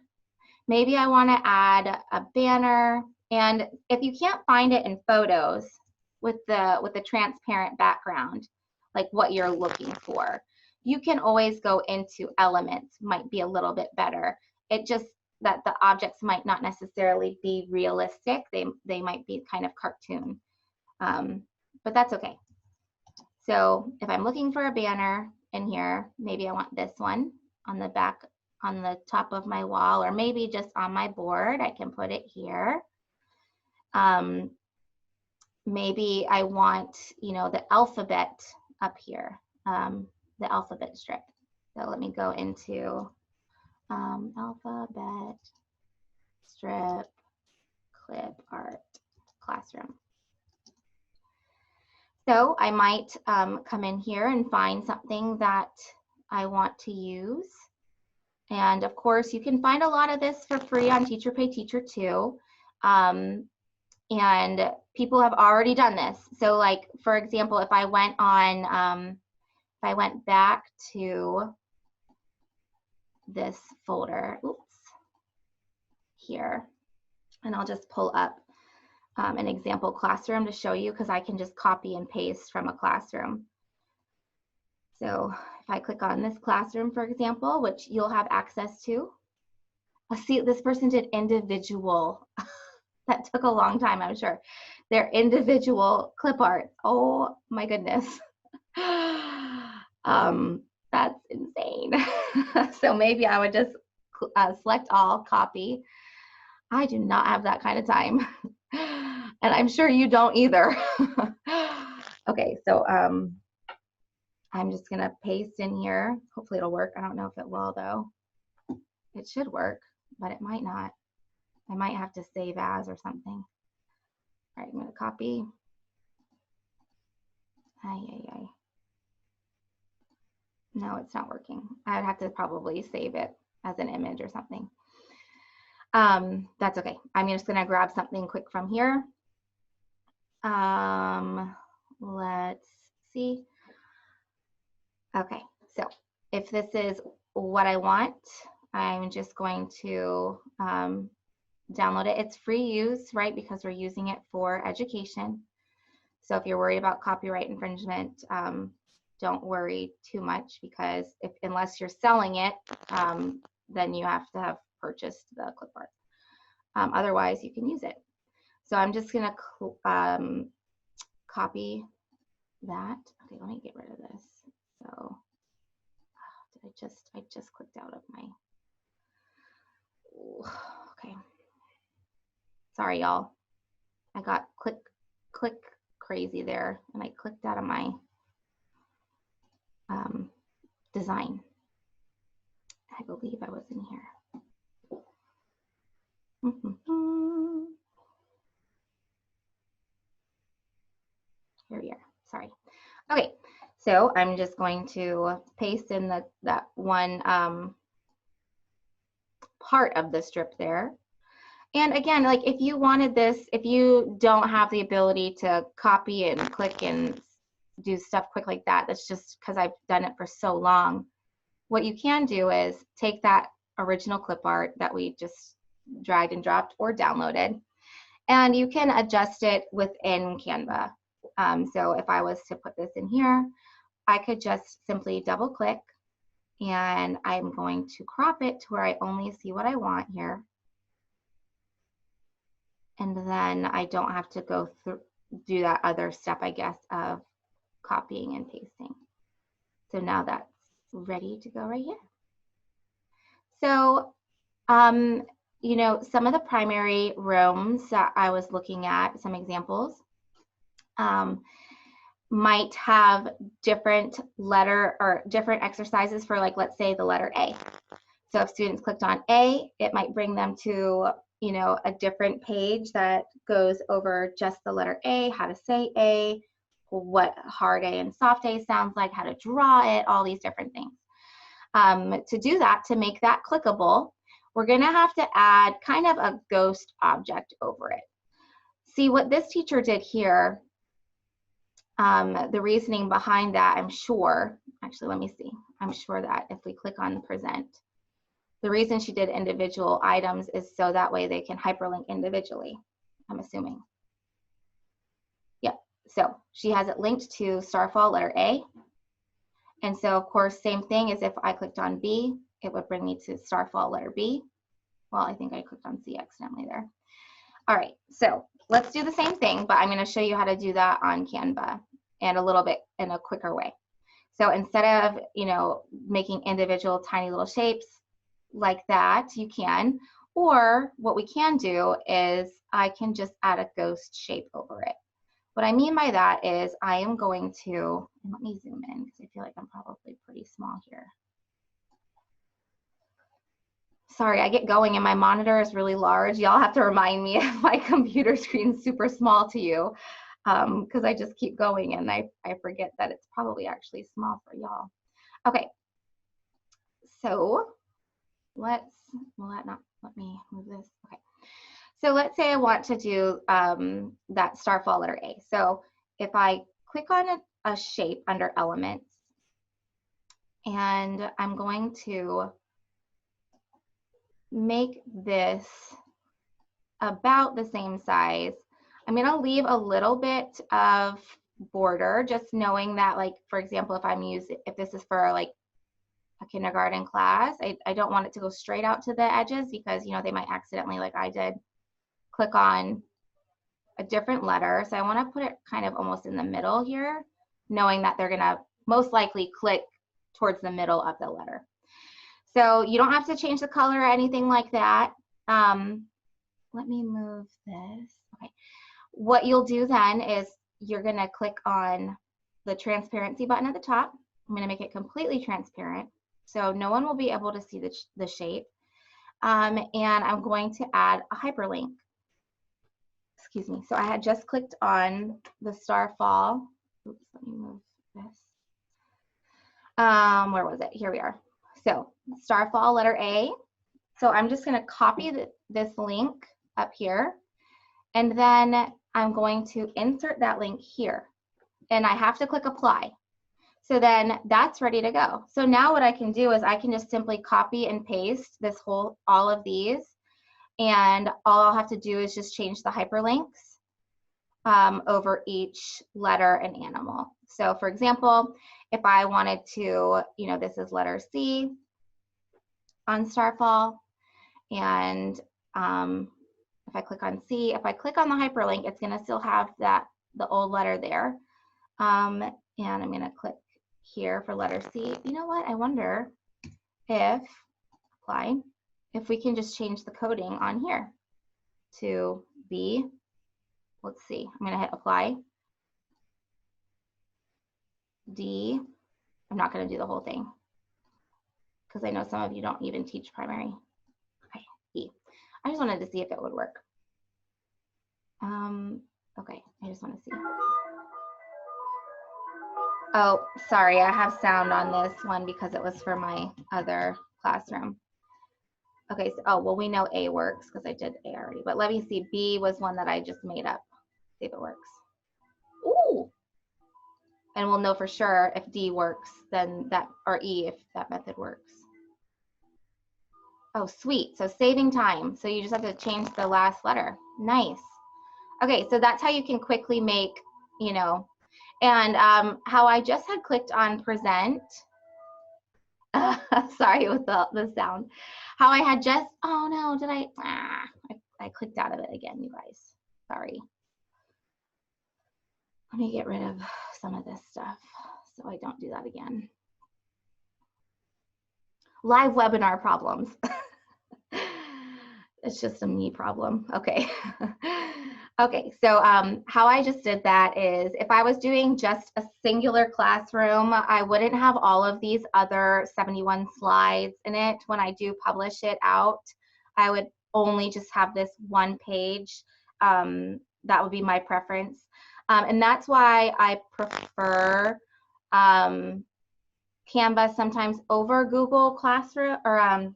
Maybe I want to add a banner, and if you can't find it in photos with the transparent background, like what you're looking for, you can always go into elements, might be a little bit better. It just that the objects might not necessarily be realistic. They might be kind of cartoon, but that's okay. So if I'm looking for a banner in here, maybe I want this one on the back, on the top of my wall, or maybe just on my board, I can put it here. Maybe I want, you know, the alphabet up here, the alphabet strip. So let me go into alphabet strip clip art classroom. So I might come in here and find something that I want to use. And of course, you can find a lot of this for free on Teacher Pay Teacher too. And people have already done this. So like, for example, if I went on, if I went back to this folder, oops, here, and I'll just pull up an example classroom to show you, because I can just copy and paste from a classroom. So if I click on this classroom, for example, which you'll have access to, I'll see this person did individual. That took a long time, I'm sure. They're individual clip art. Oh my goodness. That's insane. So maybe I would just select all, copy. I do not have that kind of time. And I'm sure you don't either. Okay, so I'm just gonna paste in here. Hopefully it'll work. I don't know if it will though. It should work, but it might not. I might have to save as or something. All right, I'm gonna copy. No, it's not working. I would have to probably save it as an image or something. That's okay. I'm just gonna grab something quick from here. Let's see. Okay, so if this is what I want, I'm just going to download it. It's free use, right? Because we're using it for education. So if you're worried about copyright infringement, don't worry too much, because unless you're selling it, then you have to have purchased the clip art. Otherwise, you can use it. So I'm just gonna copy that. Okay, let me get rid of this. So I just clicked out of my. Okay. Sorry, y'all. I got click crazy there, and I clicked out of my design. I believe I was in here. Here we are. Sorry. Okay, so I'm just going to paste in that one part of the strip there. And again, like if you wanted this, if you don't have the ability to copy and click and do stuff quick like that, that's just because I've done it for so long. What you can do is take that original clip art that we just dragged and dropped or downloaded, and you can adjust it within Canva. So if I was to put this in here, I could just simply double click, and I'm going to crop it to where I only see what I want here. And then I don't have to go through, do that other step, I guess, of copying and pasting. So now that's ready to go right here. So, you know, some of the primary rooms that I was looking at, some examples, might have different letter or different exercises for, like, let's say the letter A. So if students clicked on A, it might bring them to, you know, a different page that goes over just the letter A, how to say A, what hard A and soft A sounds like, how to draw it, all these different things. To do that, to make that clickable, we're gonna have to add kind of a ghost object over it. See what this teacher did here, the reasoning behind that, I'm sure, actually let me see, I'm sure that if we click on present, the reason she did individual items is so that way they can hyperlink individually, I'm assuming. Yep, so she has it linked to Starfall letter A. And so of course, same thing as if I clicked on B, it would bring me to Starfall letter B. Well, I think I clicked on C accidentally there. All right, so let's do the same thing, but I'm going to show you how to do that on Canva and a little bit in a quicker way. So instead of, you know, making individual tiny little shapes like that, you can, or what we can do is I can just add a ghost shape over it. What I mean by that is I am going to, and let me zoom in because I feel like I'm probably pretty small here. Sorry, I get going and my monitor is really large. Y'all have to remind me if my computer screen's super small to you, because I just keep going and I forget that it's probably actually small for y'all. Okay, so let me move this. Okay, so let's say I want to do that starfall letter A. So if I click on a shape under elements, and I'm going to make this about the same size. I'm going to leave a little bit of border, just knowing that, like, for example, if this is for like a kindergarten class, I don't want it to go straight out to the edges because, you know, they might accidentally, like I did, click on a different letter. So I want to put it kind of almost in the middle here, knowing that they're going to most likely click towards the middle of the letter. So you don't have to change the color or anything like that. Let me move this. Okay. What you'll do then is you're going to click on the transparency button at the top. I'm going to make it completely transparent so no one will be able to see the shape. And I'm going to add a hyperlink. Excuse me. So I had just clicked on the starfall. Oops, let me move this. Where was it? Here we are. So starfall letter A. So I'm just going to copy this link up here, and then I'm going to insert that link here, and I have to click apply. So then that's ready to go. So now what I can do is I can just simply copy and paste all of these, and all I'll have to do is just change the hyperlinks over each letter and animal. So for example, if I wanted to, you know, this is letter C on starfall, and if I click on C, if I click on the hyperlink, it's going to still have the old letter there. And I'm going to click here for letter C. You know what? I wonder if we can just change the coding on here to B. Let's see. I'm going to hit apply. D. I'm not going to do the whole thing because I know some of you don't even teach primary. Okay, E. I just wanted to see if it would work. Okay, I just want to see. Oh, sorry, I have sound on this one because it was for my other classroom. Okay, so, oh, well, we know A works because I did A already, but let me see. B was one that I just made up. See if it works. Ooh! And we'll know for sure if D works, then that, or E if that method works. Oh, sweet. So saving time. So you just have to change the last letter. Nice. Okay, so that's how you can quickly make, you know, and how I just had clicked on present. Sorry with the sound. How I had just, oh no, did I clicked out of it again, you guys. Sorry. Let me get rid of some of this stuff so I don't do that again. Live webinar problems. It's just a me problem. Okay. Okay, so how I just did that is if I was doing just a singular classroom, I wouldn't have all of these other 71 slides in it. When I do publish it out, I would only just have this one page. That would be my preference. And that's why I prefer Canva sometimes over Google Classroom or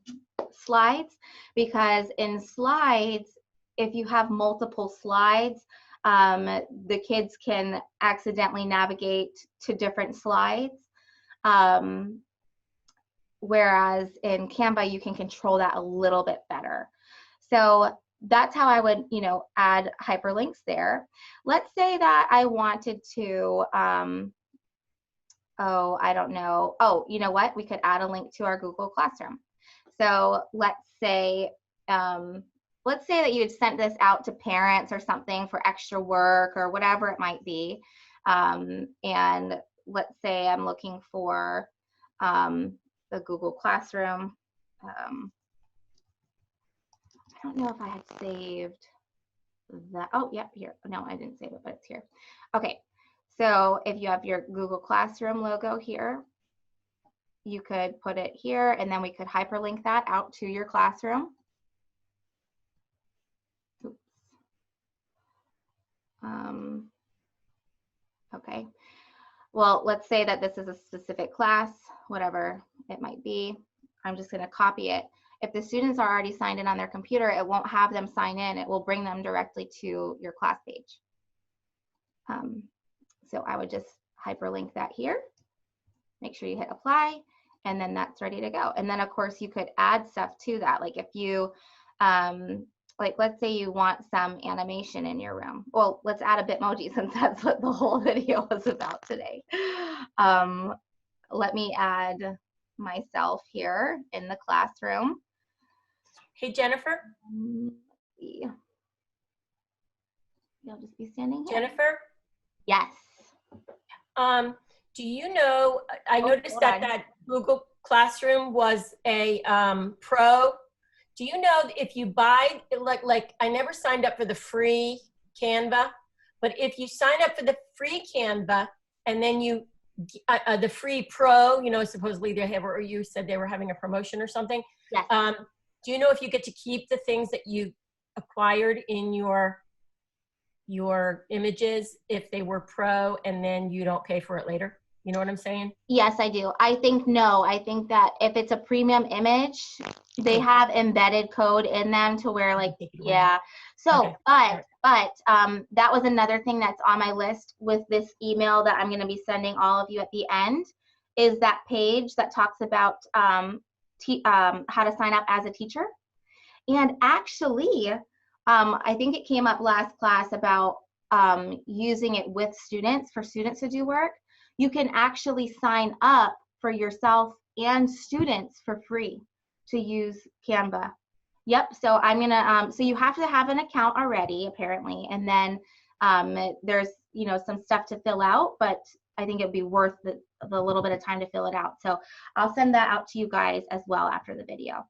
Slides, because in Slides, if you have multiple slides, the kids can accidentally navigate to different slides. Whereas in Canva, you can control that a little bit better. So that's how I would, you know, add hyperlinks there. Let's say that I wanted to, oh, I don't know. Oh, you know what? We could add a link to our Google Classroom. So let's say let's say that you had sent this out to parents or something for extra work or whatever it might be. And let's say I'm looking for the Google Classroom. I don't know if I had saved that. Oh, yep, here. No, I didn't save it, but it's here. Okay, so if you have your Google Classroom logo here, you could put it here, and then we could hyperlink that out to your classroom. Oops. Okay, well, let's say that this is a specific class, whatever it might be. I'm just going to copy it. If the students are already signed in on their computer, it won't have them sign in. It will bring them directly to your class page. So I would just hyperlink that here. Make sure you hit apply, and then that's ready to go. And then, of course, you could add stuff to that. Like if you, like let's say you want some animation in your room. Well, let's add a Bitmoji since that's what the whole video was about today. Let me add myself here in the classroom. Hey, Jennifer. Let's see. You'll just be standing here. Jennifer? Yes. Do you know, I noticed that Google Classroom was a pro. Do you know if you buy, like I never signed up for the free Canva, but if you sign up for the free Canva and then you, the free pro, you know, supposedly they have, or you said they were having a promotion or something. Yes. Do you know if you get to keep the things that you acquired in your images if they were pro and then you don't pay for it later? You know what I'm saying? Yes, I do. I think no. I think that if it's a premium image, they have embedded code in them to where like, yeah. So, okay. but that was another thing that's on my list with this email that I'm going to be sending all of you at the end, is that page that talks about how to sign up as a teacher. And actually, I think it came up last class about using it with students, for students to do work. You can actually sign up for yourself and students for free to use Canva. Yep, so I'm gonna, so you have to have an account already, apparently, and then there's, you know, some stuff to fill out, but I think it'd be worth the little bit of time to fill it out. So I'll send that out to you guys as well after the video.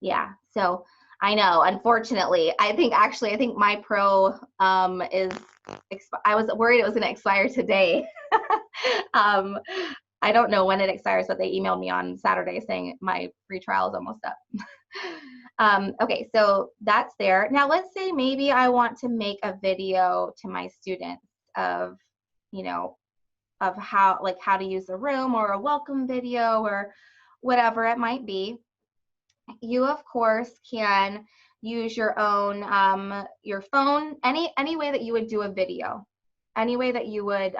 Yeah, so I know, unfortunately, I think my pro is, I was worried it was gonna expire today. I don't know when it expires, but they emailed me on Saturday saying my free trial is almost up. Okay, so that's there. Now let's say maybe I want to make a video to my students of, you know, of how to use the room, or a welcome video, or whatever it might be. You of course can use your own, your phone, any way that you would do a video, any way that you would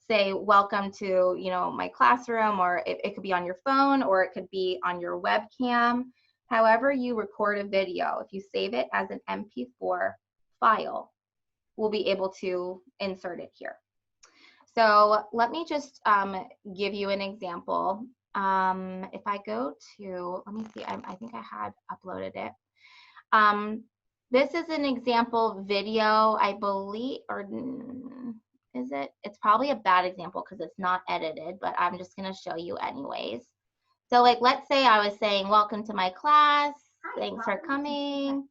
say welcome to, you know, my classroom, or it could be on your phone, or it could be on your webcam. However you record a video, if you save it as an MP4 file, we'll be able to insert it here. So let me just give you an example. If I go to, let me see, I think I had uploaded it. This is an example video, I believe, or is it? It's probably a bad example because it's not edited, but I'm just going to show you anyways. So like, let's say I was saying, welcome to my class. Thanks for coming.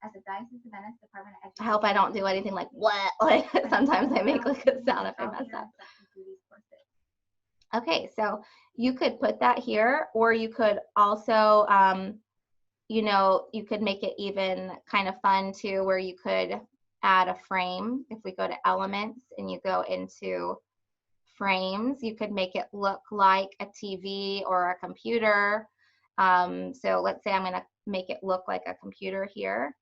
I hope I don't do anything like what? Like sometimes I make like a sound if I mess up. Okay, so you could put that here, or you could also, you know, you could make it even kind of fun too, where you could add a frame. If we go to elements and you go into frames, you could make it look like a TV or a computer. So let's say I'm gonna make it look like a computer here,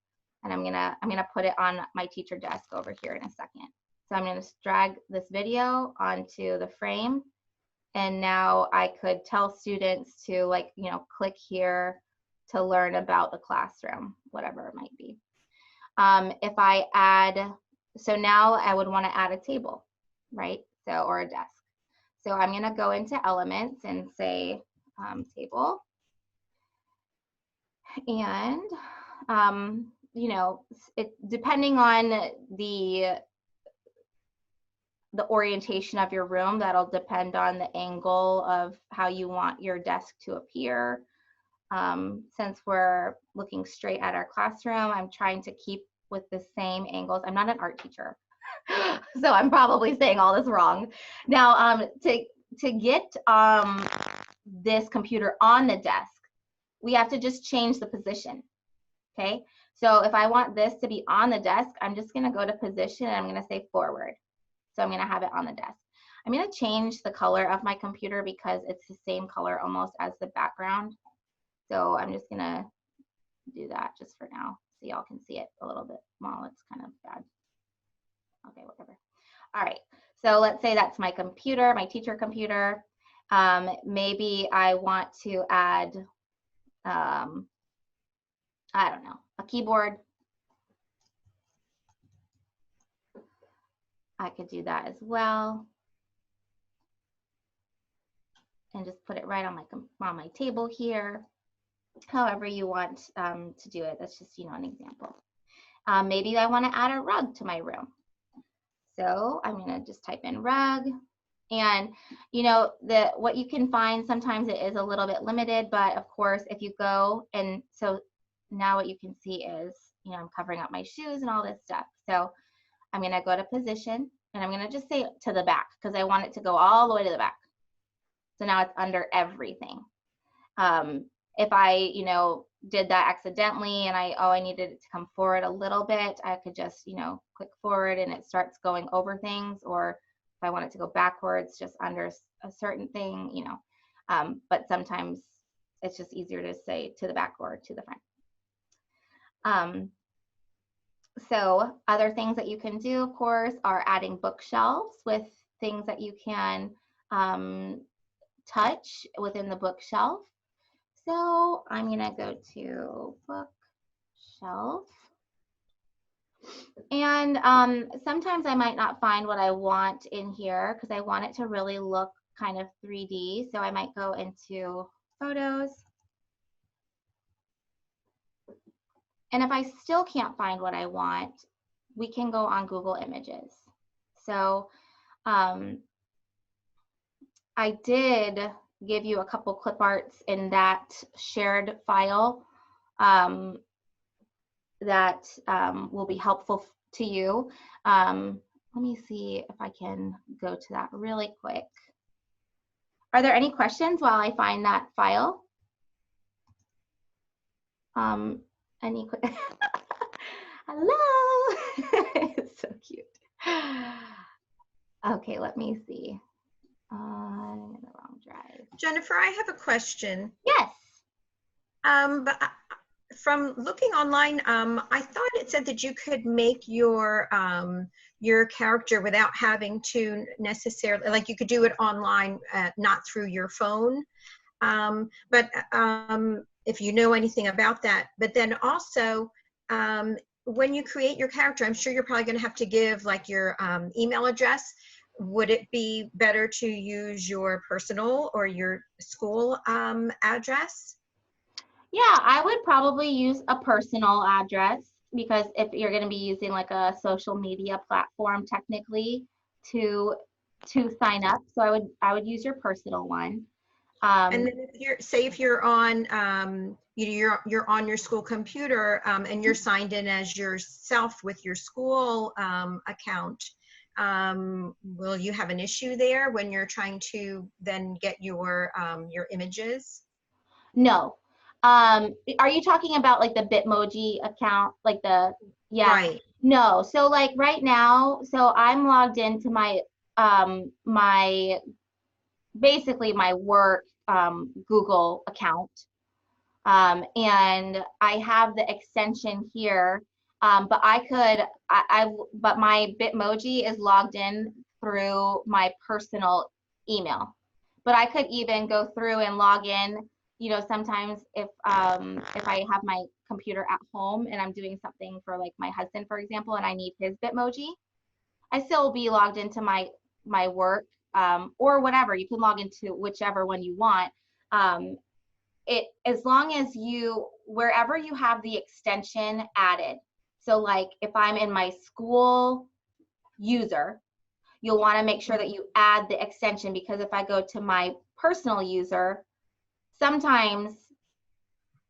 and I'm gonna put it on my teacher desk over here in a second. So I'm gonna drag this video onto the frame, and now I could tell students to, like, you know, click here to learn about the classroom, whatever it might be. If I add, so now I would want to add a table, right? So, or a desk. So I'm going to go into elements and say table. And, you know, depending on the orientation of your room, that'll depend on the angle of how you want your desk to appear. Since we're looking straight at our classroom, I'm trying to keep with the same angles. I'm not an art teacher, so I'm probably saying all this wrong. Now, to get this computer on the desk, we have to just change the position, okay? So if I want this to be on the desk, I'm just gonna go to position and I'm gonna say forward. So I'm gonna have it on the desk. I'm gonna change the color of my computer because it's the same color almost as the background. So I'm just gonna do that just for now, so y'all can see it a little bit. Well, it's kind of bad. Okay, whatever. All right, so let's say that's my computer, my teacher computer. Maybe I want to add, I don't know, a keyboard. I could do that as well. And just put it right on my table here. However you want to do it. That's just, you know, an example. Maybe I want to add a rug to my room. So I'm going to just type in rug. And, you know, what you can find, sometimes it is a little bit limited, but of course, if you go, and so now what you can see is, you know, I'm covering up my shoes and all this stuff. So I'm going to go to position and I'm going to just say to the back because I want it to go all the way to the back. So now it's under everything. If I, you know, did that accidentally and I needed it to come forward a little bit, I could just, you know, click forward and it starts going over things. Or if I want it to go backwards, just under a certain thing, you know. But sometimes it's just easier to say to the back or to the front. So other things that you can do, of course, are adding bookshelves with things that you can touch within the bookshelf. So I'm gonna go to bookshelf. And sometimes I might not find what I want in here because I want it to really look kind of 3D. So I might go into photos. And if I still can't find what I want, we can go on Google Images. So I did give you a couple clip arts in that shared file that will be helpful to you. Let me see if I can go to that really quick. Are there any questions while I find that file? Any Hello. It's so cute. Okay, let me see. I'm in the wrong drive. Jennifer, I have a question. Yes. But from looking online, I thought it said that you could make your character without having to necessarily, like you could do it online, not through your phone. But if you know anything about that, but then also when you create your character, I'm sure you're probably going to have to give like your email address. Would it be better to use your personal or your school address? Yeah, I would probably use a personal address because if you're going to be using like a social media platform technically to sign up, so I would use your personal one. And then if you're, say if you're on you're on your school computer and you're signed in as yourself with your school account, will you have an issue there when you're trying to then get your images? No. Are you talking about like the Bitmoji account, like the, yeah. Right. No, so like right now, so I'm logged into my basically my work Google account, and I have the extension here, but but my Bitmoji is logged in through my personal email. But I could even go through and log in, you know, sometimes if I have my computer at home and I'm doing something for like my husband, for example, and I need his Bitmoji, I still will be logged into my work or whatever. You can log into whichever one you want. as long as wherever you have the extension added, so like if I'm in my school user, you'll want to make sure that you add the extension, because if I go to my personal user, sometimes,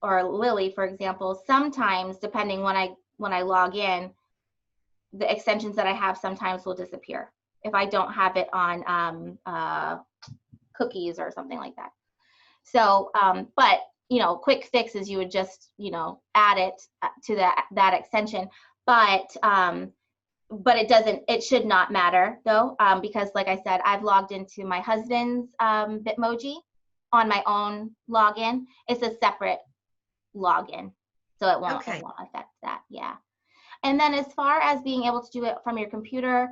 or Lily, for example, sometimes depending when I log in, the extensions that I have sometimes will disappear if I don't have it on cookies or something like that. So, but quick fix is you would just add it to that extension, but it should not matter though, because like I said, I've logged into my husband's Bitmoji on my own login. It's a separate login, so it won't affect that. Yeah. And then as far as being able to do it from your computer,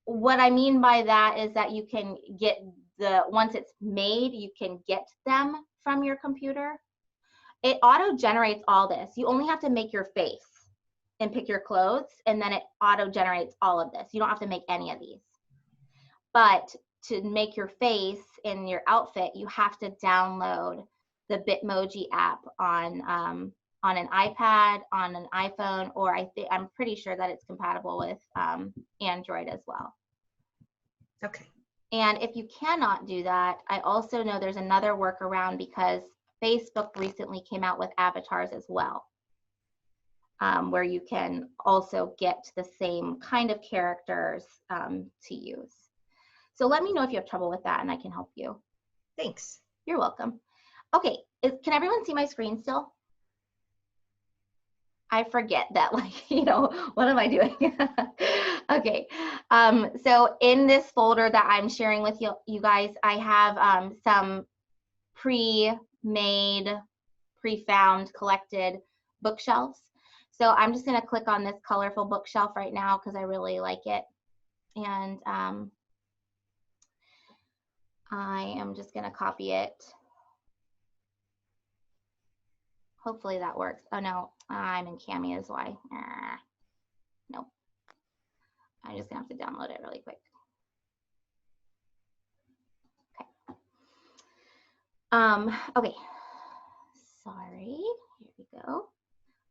what I mean by that is that you can get once it's made, you can get them from your computer. It auto generates all this. You only have to make your face and pick your clothes, and then it auto generates all of this. You don't have to make any of these. But to make your face in your outfit, you have to download the Bitmoji app on an iPad, on an iPhone, or I'm pretty sure that it's compatible with Android as well. Okay. And if you cannot do that, I also know there's another workaround, because Facebook recently came out with avatars as well, where you can also get the same kind of characters to use. So let me know if you have trouble with that and I can help you. Thanks. You're welcome. Okay, can everyone see my screen still? I forget that, like, what am I doing? Okay, so in this folder that I'm sharing with you guys, I have some pre-made, pre-found, collected bookshelves. So I'm just gonna click on this colorful bookshelf right now because I really like it. And I am just gonna copy it. Hopefully that works. Oh no, I'm in Cami is why. Nope. I'm just gonna have to download it really quick. Okay. Okay. Sorry. Here we go.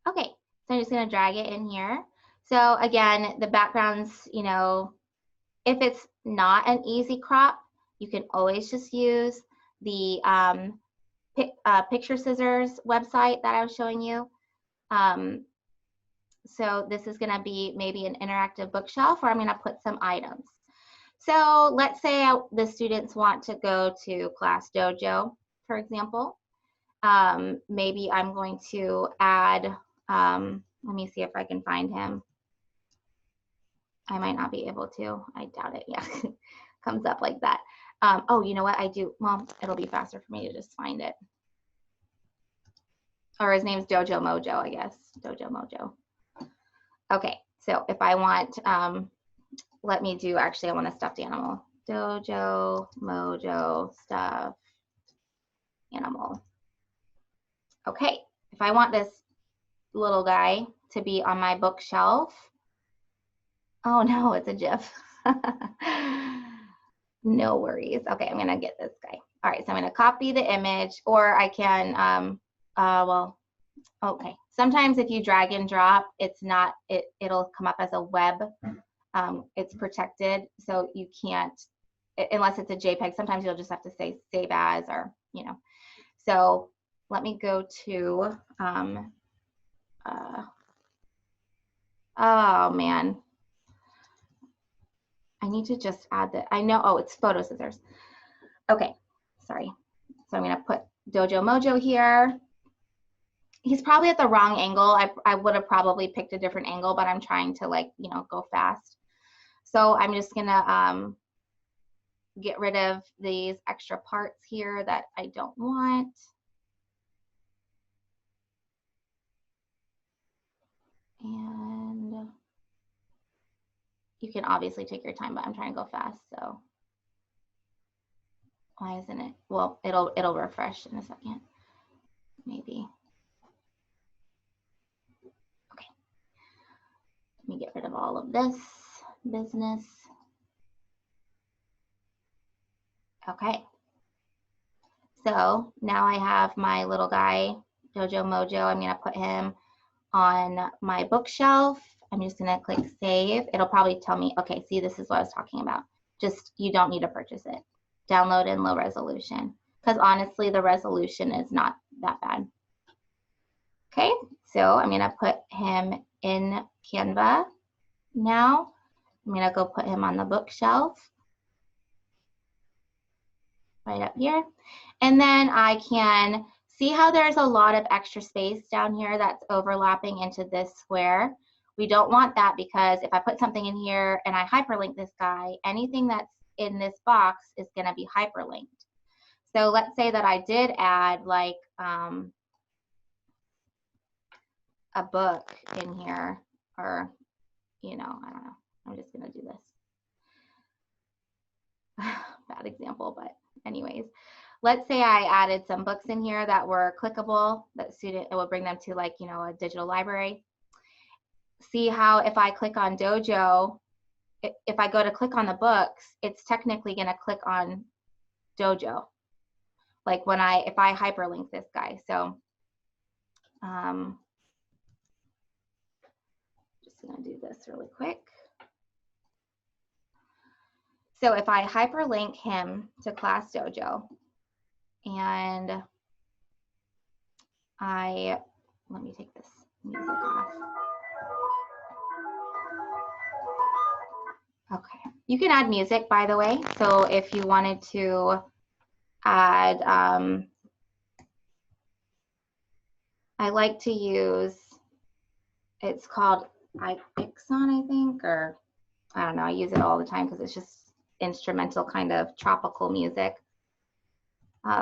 Okay. So I'm just gonna drag it in here. So again, the backgrounds, if it's not an easy crop, you can always just use the Picture Scissors website that I was showing you. So this is going to be maybe an interactive bookshelf where I'm going to put some items. So let's say the students want to go to Class Dojo, for example. Maybe I'm going to add, let me see if I can find him. I might not be able to. I doubt it. Yeah, comes up like that. Oh, you know what? I do. Well, it'll be faster for me to just find it. Or his name's Dojo Mojo, I guess. Dojo Mojo. Okay, so if I want, let me do, actually, I want a stuffed animal. Dojo Mojo stuffed animal. Okay, if I want this little guy to be on my bookshelf. Oh no, it's a GIF. No worries. Okay, I'm gonna get this guy. All right, so I'm gonna copy the image, or I can, well, okay. Sometimes if you drag and drop, it'll come up as a web. It's protected, so you can't, unless it's a JPEG, sometimes you'll just have to say save as, or, So let me go to, oh man. I need to just add that. I know, oh, it's photo scissors. Okay, sorry. So I'm gonna put Dojo Mojo here. He's probably at the wrong angle. I would have probably picked a different angle, but I'm trying to go fast. So I'm just gonna get rid of these extra parts here that I don't want. And you can obviously take your time, but I'm trying to go fast, so. Why isn't it? Well, it'll refresh in a second, maybe. Okay. Let me get rid of all of this business. Okay. So now I have my little guy, Dojo Mojo. I'm gonna put him on my bookshelf. I'm just gonna click save. It'll probably tell me, okay, see, this is what I was talking about. Just, you don't need to purchase it. Download in low resolution. Because honestly, the resolution is not that bad. Okay, so I'm gonna put him in Canva now. I'm gonna go put him on the bookshelf. Right up here. And then I can see how there's a lot of extra space down here that's overlapping into this square. We don't want that, because if I put something in here and I hyperlink this guy, anything that's in this box is going to be hyperlinked. So let's say that I did add like a book in here, or, you know, I don't know. I'm just going to do this. Bad example, but anyways, let's say I added some books in here that were clickable, that it would bring them to, like, you know, a digital library. See how if I click on Dojo, if I go to click on the books, it's technically going to click on Dojo, like when if I hyperlink this guy. So just going to do this really quick. So if I hyperlink him to Class Dojo, and let me take this music off. Okay, you can add music, by the way. So if you wanted to add, I like to use, it's called Ixon, I think, or I don't know, I use it all the time because it's just instrumental kind of tropical music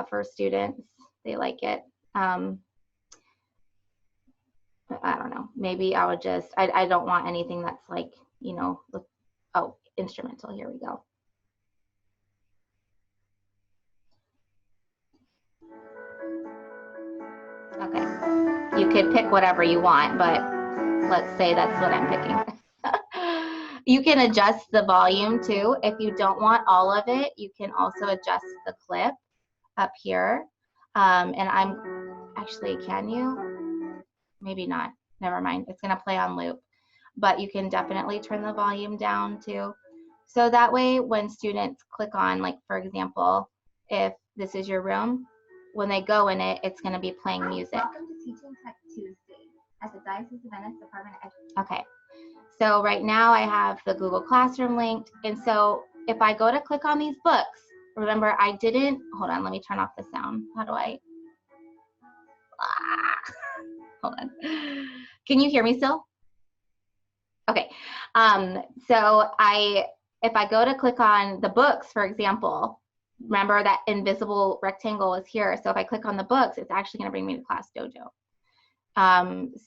for students. They like it. I don't know, maybe I would just, I don't want anything that's like, you know, oh, instrumental, here we go. Okay, you could pick whatever you want, but let's say that's what I'm picking. You can adjust the volume too. If you don't want all of it, you can also adjust the clip up here. And I'm actually, can you? Maybe not. Never mind. It's going to play on loop. But you can definitely turn the volume down too. So that way, when students click on, like, for example, if this is your room, when they go in it, it's going to be playing music. Welcome to Teaching Tech Tuesday at the Diocese of Venice Department of Education. Okay. So right now I have the Google Classroom linked. And so if I go to click on these books, remember I didn't, hold on, let me turn off the sound. How do I? Hold on. Can you hear me still? Okay. So if I go to click on the books, for example, remember that invisible rectangle is here. So if I click on the books, it's actually going to bring me to Class Dojo.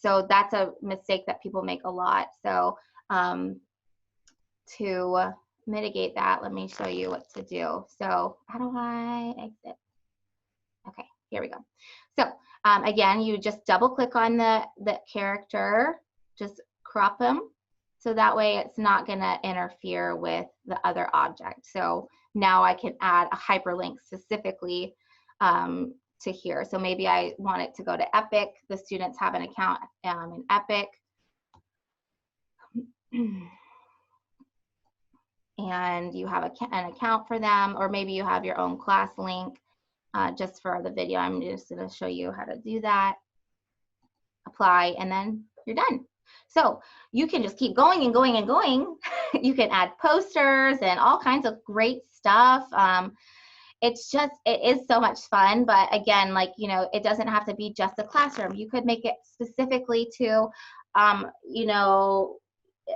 So that's a mistake that people make a lot. So to mitigate that, let me show you what to do. So how do I exit? Okay, here we go. So again, you just double click on the character, just crop him. So that way it's not gonna interfere with the other object. So now I can add a hyperlink specifically to here. So maybe I want it to go to Epic. The students have an account in Epic. And you have an account for them, or maybe you have your own class link just for the video. I'm just going to show you how to do that. Apply, and then you're done. So you can just keep going and going and going. You can add posters and all kinds of great stuff. It is so much fun, but again, like, you know, it doesn't have to be just a classroom. You could make it specifically to, you know,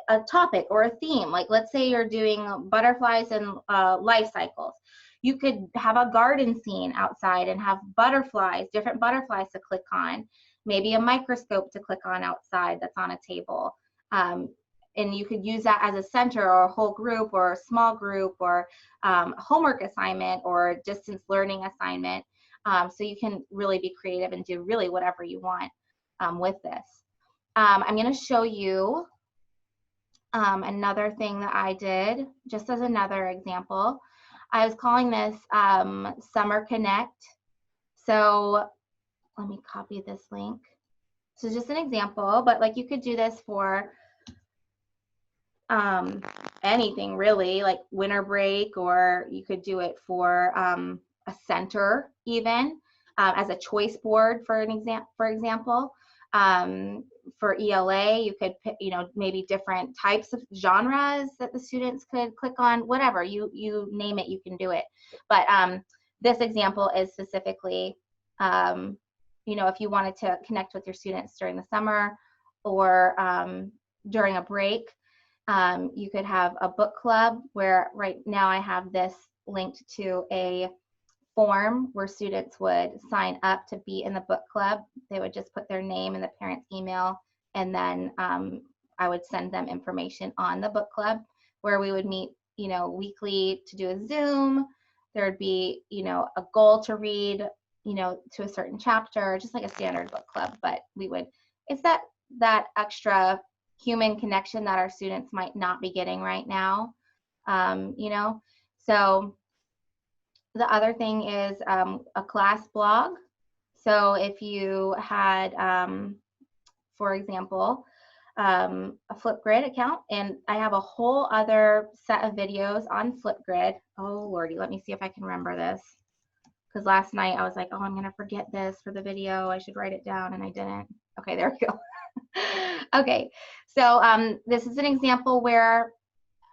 a topic or a theme. Like, let's say you're doing butterflies and life cycles. You could have a garden scene outside and have butterflies, different butterflies to click on, maybe a microscope to click on outside that's on a table. And you could use that as a center or a whole group or a small group or homework assignment or distance learning assignment. So you can really be creative and do really whatever you want with this. I'm going to show you another thing that I did, just as another example. I was calling this Summer Connect. So let me copy this link. So just an example, but like you could do this for anything really, like winter break, or you could do it for a center even, as a choice board for example. For ELA, you could pick, you know, maybe different types of genres that the students could click on, whatever, you name it, you can do it. But this example is specifically, you know, if you wanted to connect with your students during the summer or during a break, you could have a book club, where right now I have this linked to a form where students would sign up to be in the book club. They would just put their name and the parent's email, and then I would send them information on the book club, where we would meet, you know, weekly to do a Zoom. There would be, you know, a goal to read, you know, to a certain chapter, just like a standard book club. But we would, it's that extra human connection that our students might not be getting right now, you know. So the other thing is a class blog. So if you had, for example, a Flipgrid account, and I have a whole other set of videos on Flipgrid. Oh Lordy, let me see if I can remember this, because last night I was like, oh, I'm gonna forget this for the video, I should write it down, and I didn't. Okay, there we go. Okay, so this is an example where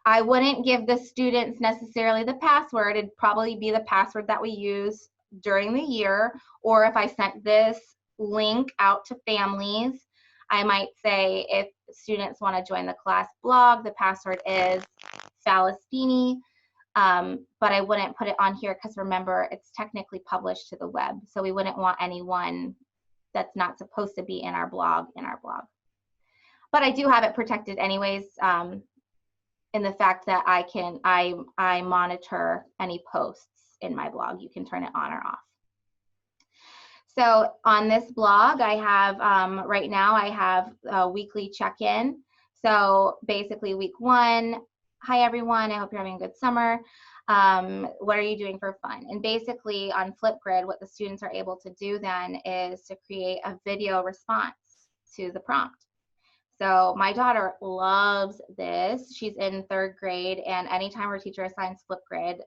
I wouldn't give the students necessarily the password. It'd probably be the password that we use during the year, or if I sent this link out to families, I might say, if students want to join the class blog, the password is Falastini, but I wouldn't put it on here because remember, it's technically published to the web, so we wouldn't want anyone that's not supposed to be in our blog. But I do have it protected anyways, in the fact that I monitor any posts in my blog. You can turn it on or off. So on this blog, I have, right now I have a weekly check-in. So basically week 1, hi everyone, I hope you're having a good summer. What are you doing for fun? And basically on Flipgrid, what the students are able to do then is to create a video response to the prompt. So my daughter loves this. She's in 3rd grade, and anytime her teacher assigns Flipgrid,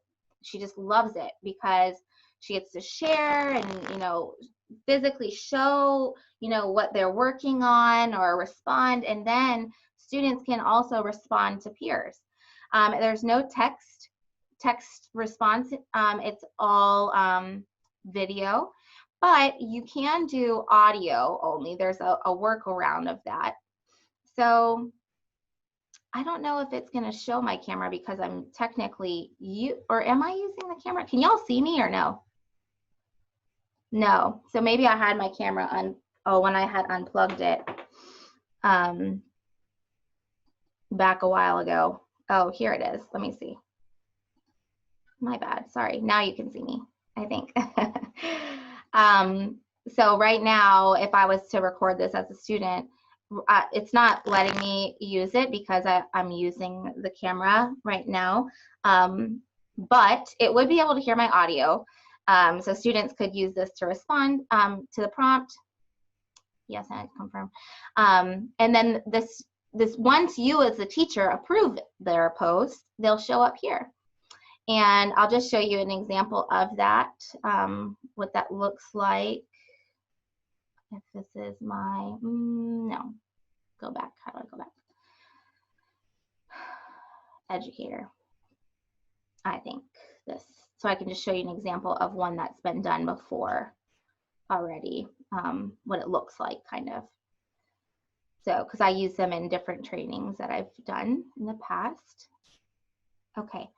she just loves it because she gets to share and, you know, physically show, you know, what they're working on or respond, and then students can also respond to peers. There's no text response. It's all video, but you can do audio only. There's a workaround of that. So I don't know if it's going to show my camera because I'm technically or am I using the camera? Can y'all see me or no? No. So maybe I had my camera on. Oh, when I had unplugged it back a while ago. Oh, here it is. Let me see. My bad. Sorry. Now you can see me, I think. So right now, if I was to record this as a student, it's not letting me use it because I'm using the camera right now, but it would be able to hear my audio. So students could use this to respond to the prompt. Yes, I confirm. And then this once you as the teacher approve their post, they'll show up here. And I'll just show you an example of that, what that looks like. If this is my, no, go back, how do I go back? Educator, I think this. So I can just show you an example of one that's been done before already, what it looks like kind of. So, because I use them in different trainings that I've done in the past. Okay,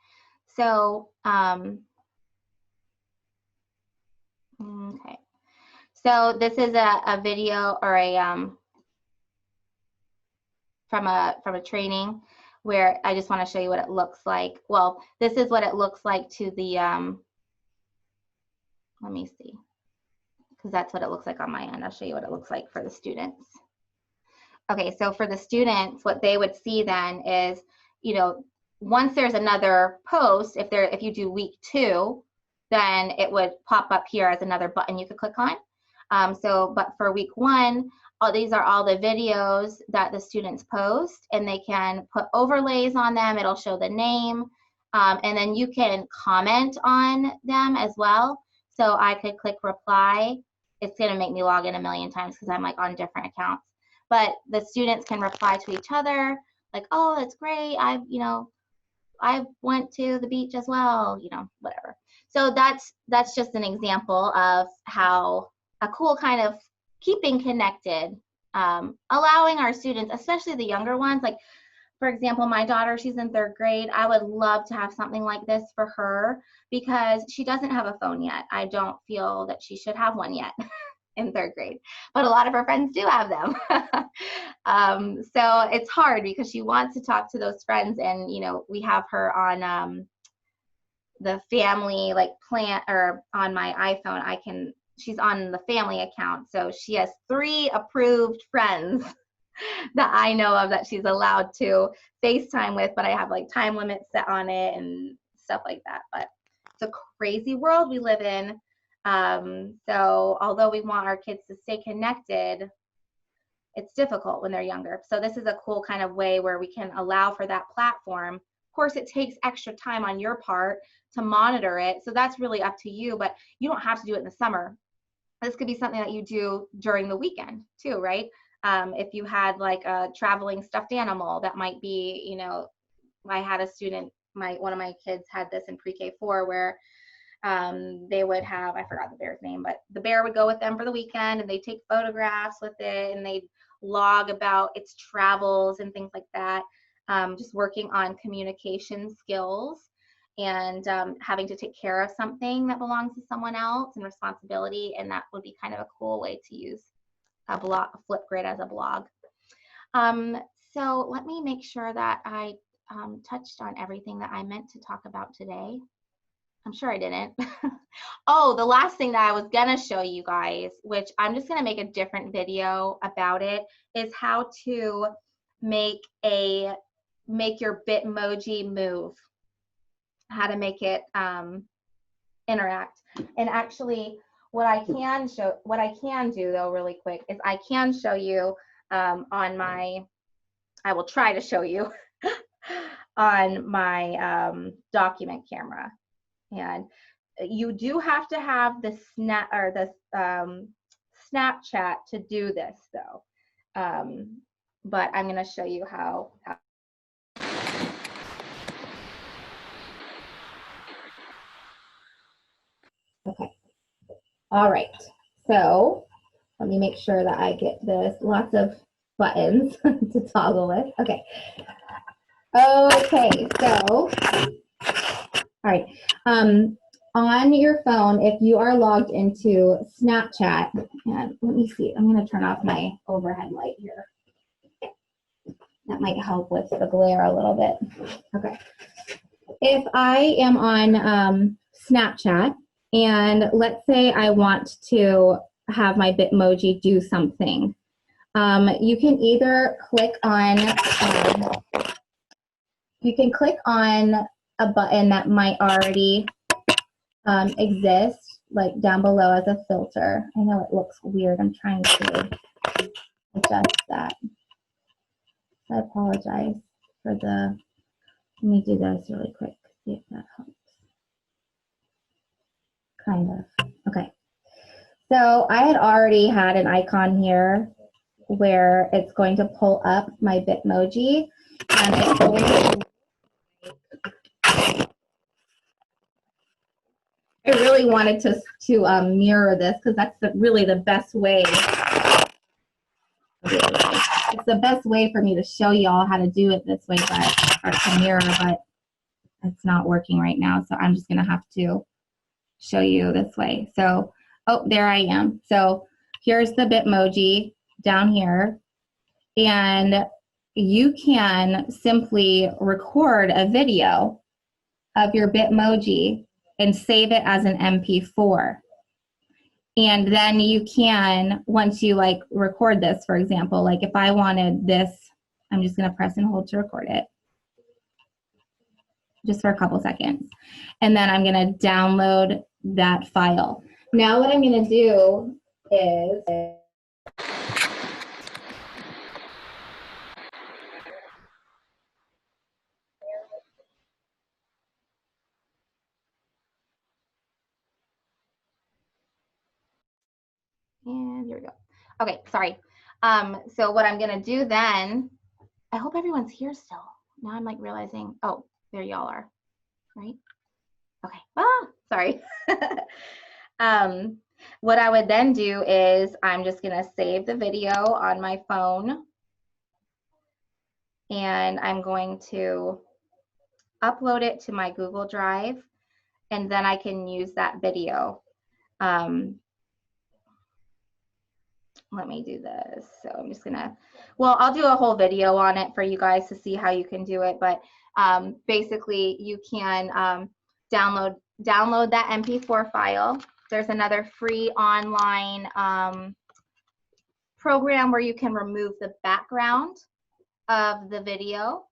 so, okay. So this is a video or a from a training where I just want to show you what it looks like. Well, this is what it looks like to the let me see, because that's what it looks like on my end. I'll show you what it looks like for the students. Okay, so for the students, what they would see then is, you know, once there's another post, if you do week 2, then it would pop up here as another button you could click on. But for week 1, these are all the videos that the students post, and they can put overlays on them. It'll show the name, and then you can comment on them as well. So I could click reply. It's going to make me log in a million times because I'm like on different accounts. But the students can reply to each other like, oh, that's great. I went to the beach as well, whatever. So that's just an example of how a cool kind of keeping connected, allowing our students, especially the younger ones, like, for example, my daughter, she's in 3rd grade. I would love to have something like this for her because she doesn't have a phone yet. I don't feel that she should have one yet in 3rd grade, but a lot of her friends do have them. So it's hard because she wants to talk to those friends, and we have her on the family plan, or on my iPhone. She's on the family account, so she has 3 approved friends that I know of that she's allowed to FaceTime with, but I have time limits set on it and stuff like that. But it's a crazy world we live in. So although we want our kids to stay connected, it's difficult when they're younger. So this is a cool kind of way where we can allow for that platform. Of course, it takes extra time on your part to monitor it. So that's really up to you, but you don't have to do it in the summer. This could be something that you do during the weekend too, right? If you had a traveling stuffed animal, that might be, I had a student, one of my kids had this in pre-K4 where they would have, I forgot the bear's name, but the bear would go with them for the weekend, and they'd take photographs with it, and they'd log about its travels and things like that. Just working on communication skills and having to take care of something that belongs to someone else and responsibility. And that would be kind of a cool way to use a Flipgrid as a blog. So let me make sure that I touched on everything that I meant to talk about today. I'm sure I didn't. Oh, the last thing that I was gonna show you guys, which I'm just gonna make a different video about it, is how to make your Bitmoji move. How to make it interact. And actually, what I can do though really quick is I can show you I will try to show you on my document camera. And you do have to have the Snapchat to do this though. But I'm going to show you how. Okay. All right. So let me make sure that I get this. Lots of buttons to toggle with. Okay. Okay. So, all right. On your phone, if you are logged into Snapchat, and let me see, I'm going to turn off my overhead light here. That might help with the glare a little bit. Okay. If I am on Snapchat, and let's say I want to have my Bitmoji do something, you can either click on a button that might already exist, like down below as a filter. I know it looks weird. I'm trying to adjust that. I apologize for let me do this really quick, see if that helps. Kind of. Okay. So I had already had an icon here where it's going to pull up my Bitmoji, and it's going to I really wanted to mirror this because that's really the best way. It's the best way for me to show y'all how to do it this way, or to mirror, but it's not working right now. So I'm just going to have to show you this way. So, oh, there I am. So here's the Bitmoji down here. And you can simply record a video of your Bitmoji and save it as an MP4. And then you can, once you record this, for example, if I wanted this, I'm just gonna press and hold to record it just for a couple seconds. And then I'm gonna download that file. Now what I'm going to do is and here we go. Okay, sorry. So what I'm gonna do then, I hope everyone's here still. Now I'm like realizing, oh, there y'all are, right? Okay, sorry. What I would then do is I'm just gonna save the video on my phone, and I'm going to upload it to my Google Drive, and then I can use that video. Let me do this. So I'm just gonna, well, I'll do a whole video on it for you guys to see how you can do it. But basically you can download that MP4 file. There's another free online program where you can remove the background of the video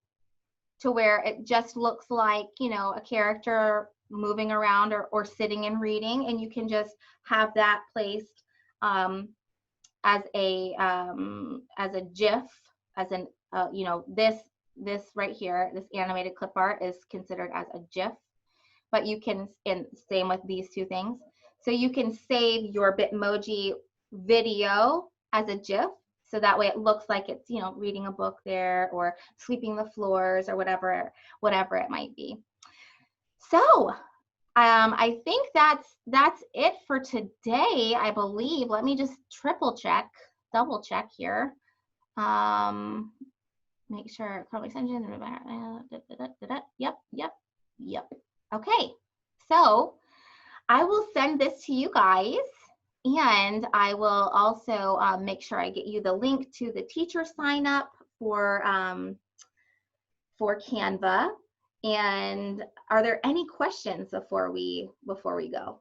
to where it just looks like, you know, a character moving around or sitting and reading, and you can just have that placed as a GIF, as an you know, this right here, this animated clip art is considered as a GIF, but you can, and same with these two things. So you can save your Bitmoji video as a GIF, so that way it looks like it's, you know, reading a book there or sweeping the floors or whatever it might be. So I think that's it for today, I believe. Let me just double check here. Make sure Chrome extension. Yep. Okay, so I will send this to you guys, and I will also make sure I get you the link to the teacher sign up for Canva. And are there any questions before we go?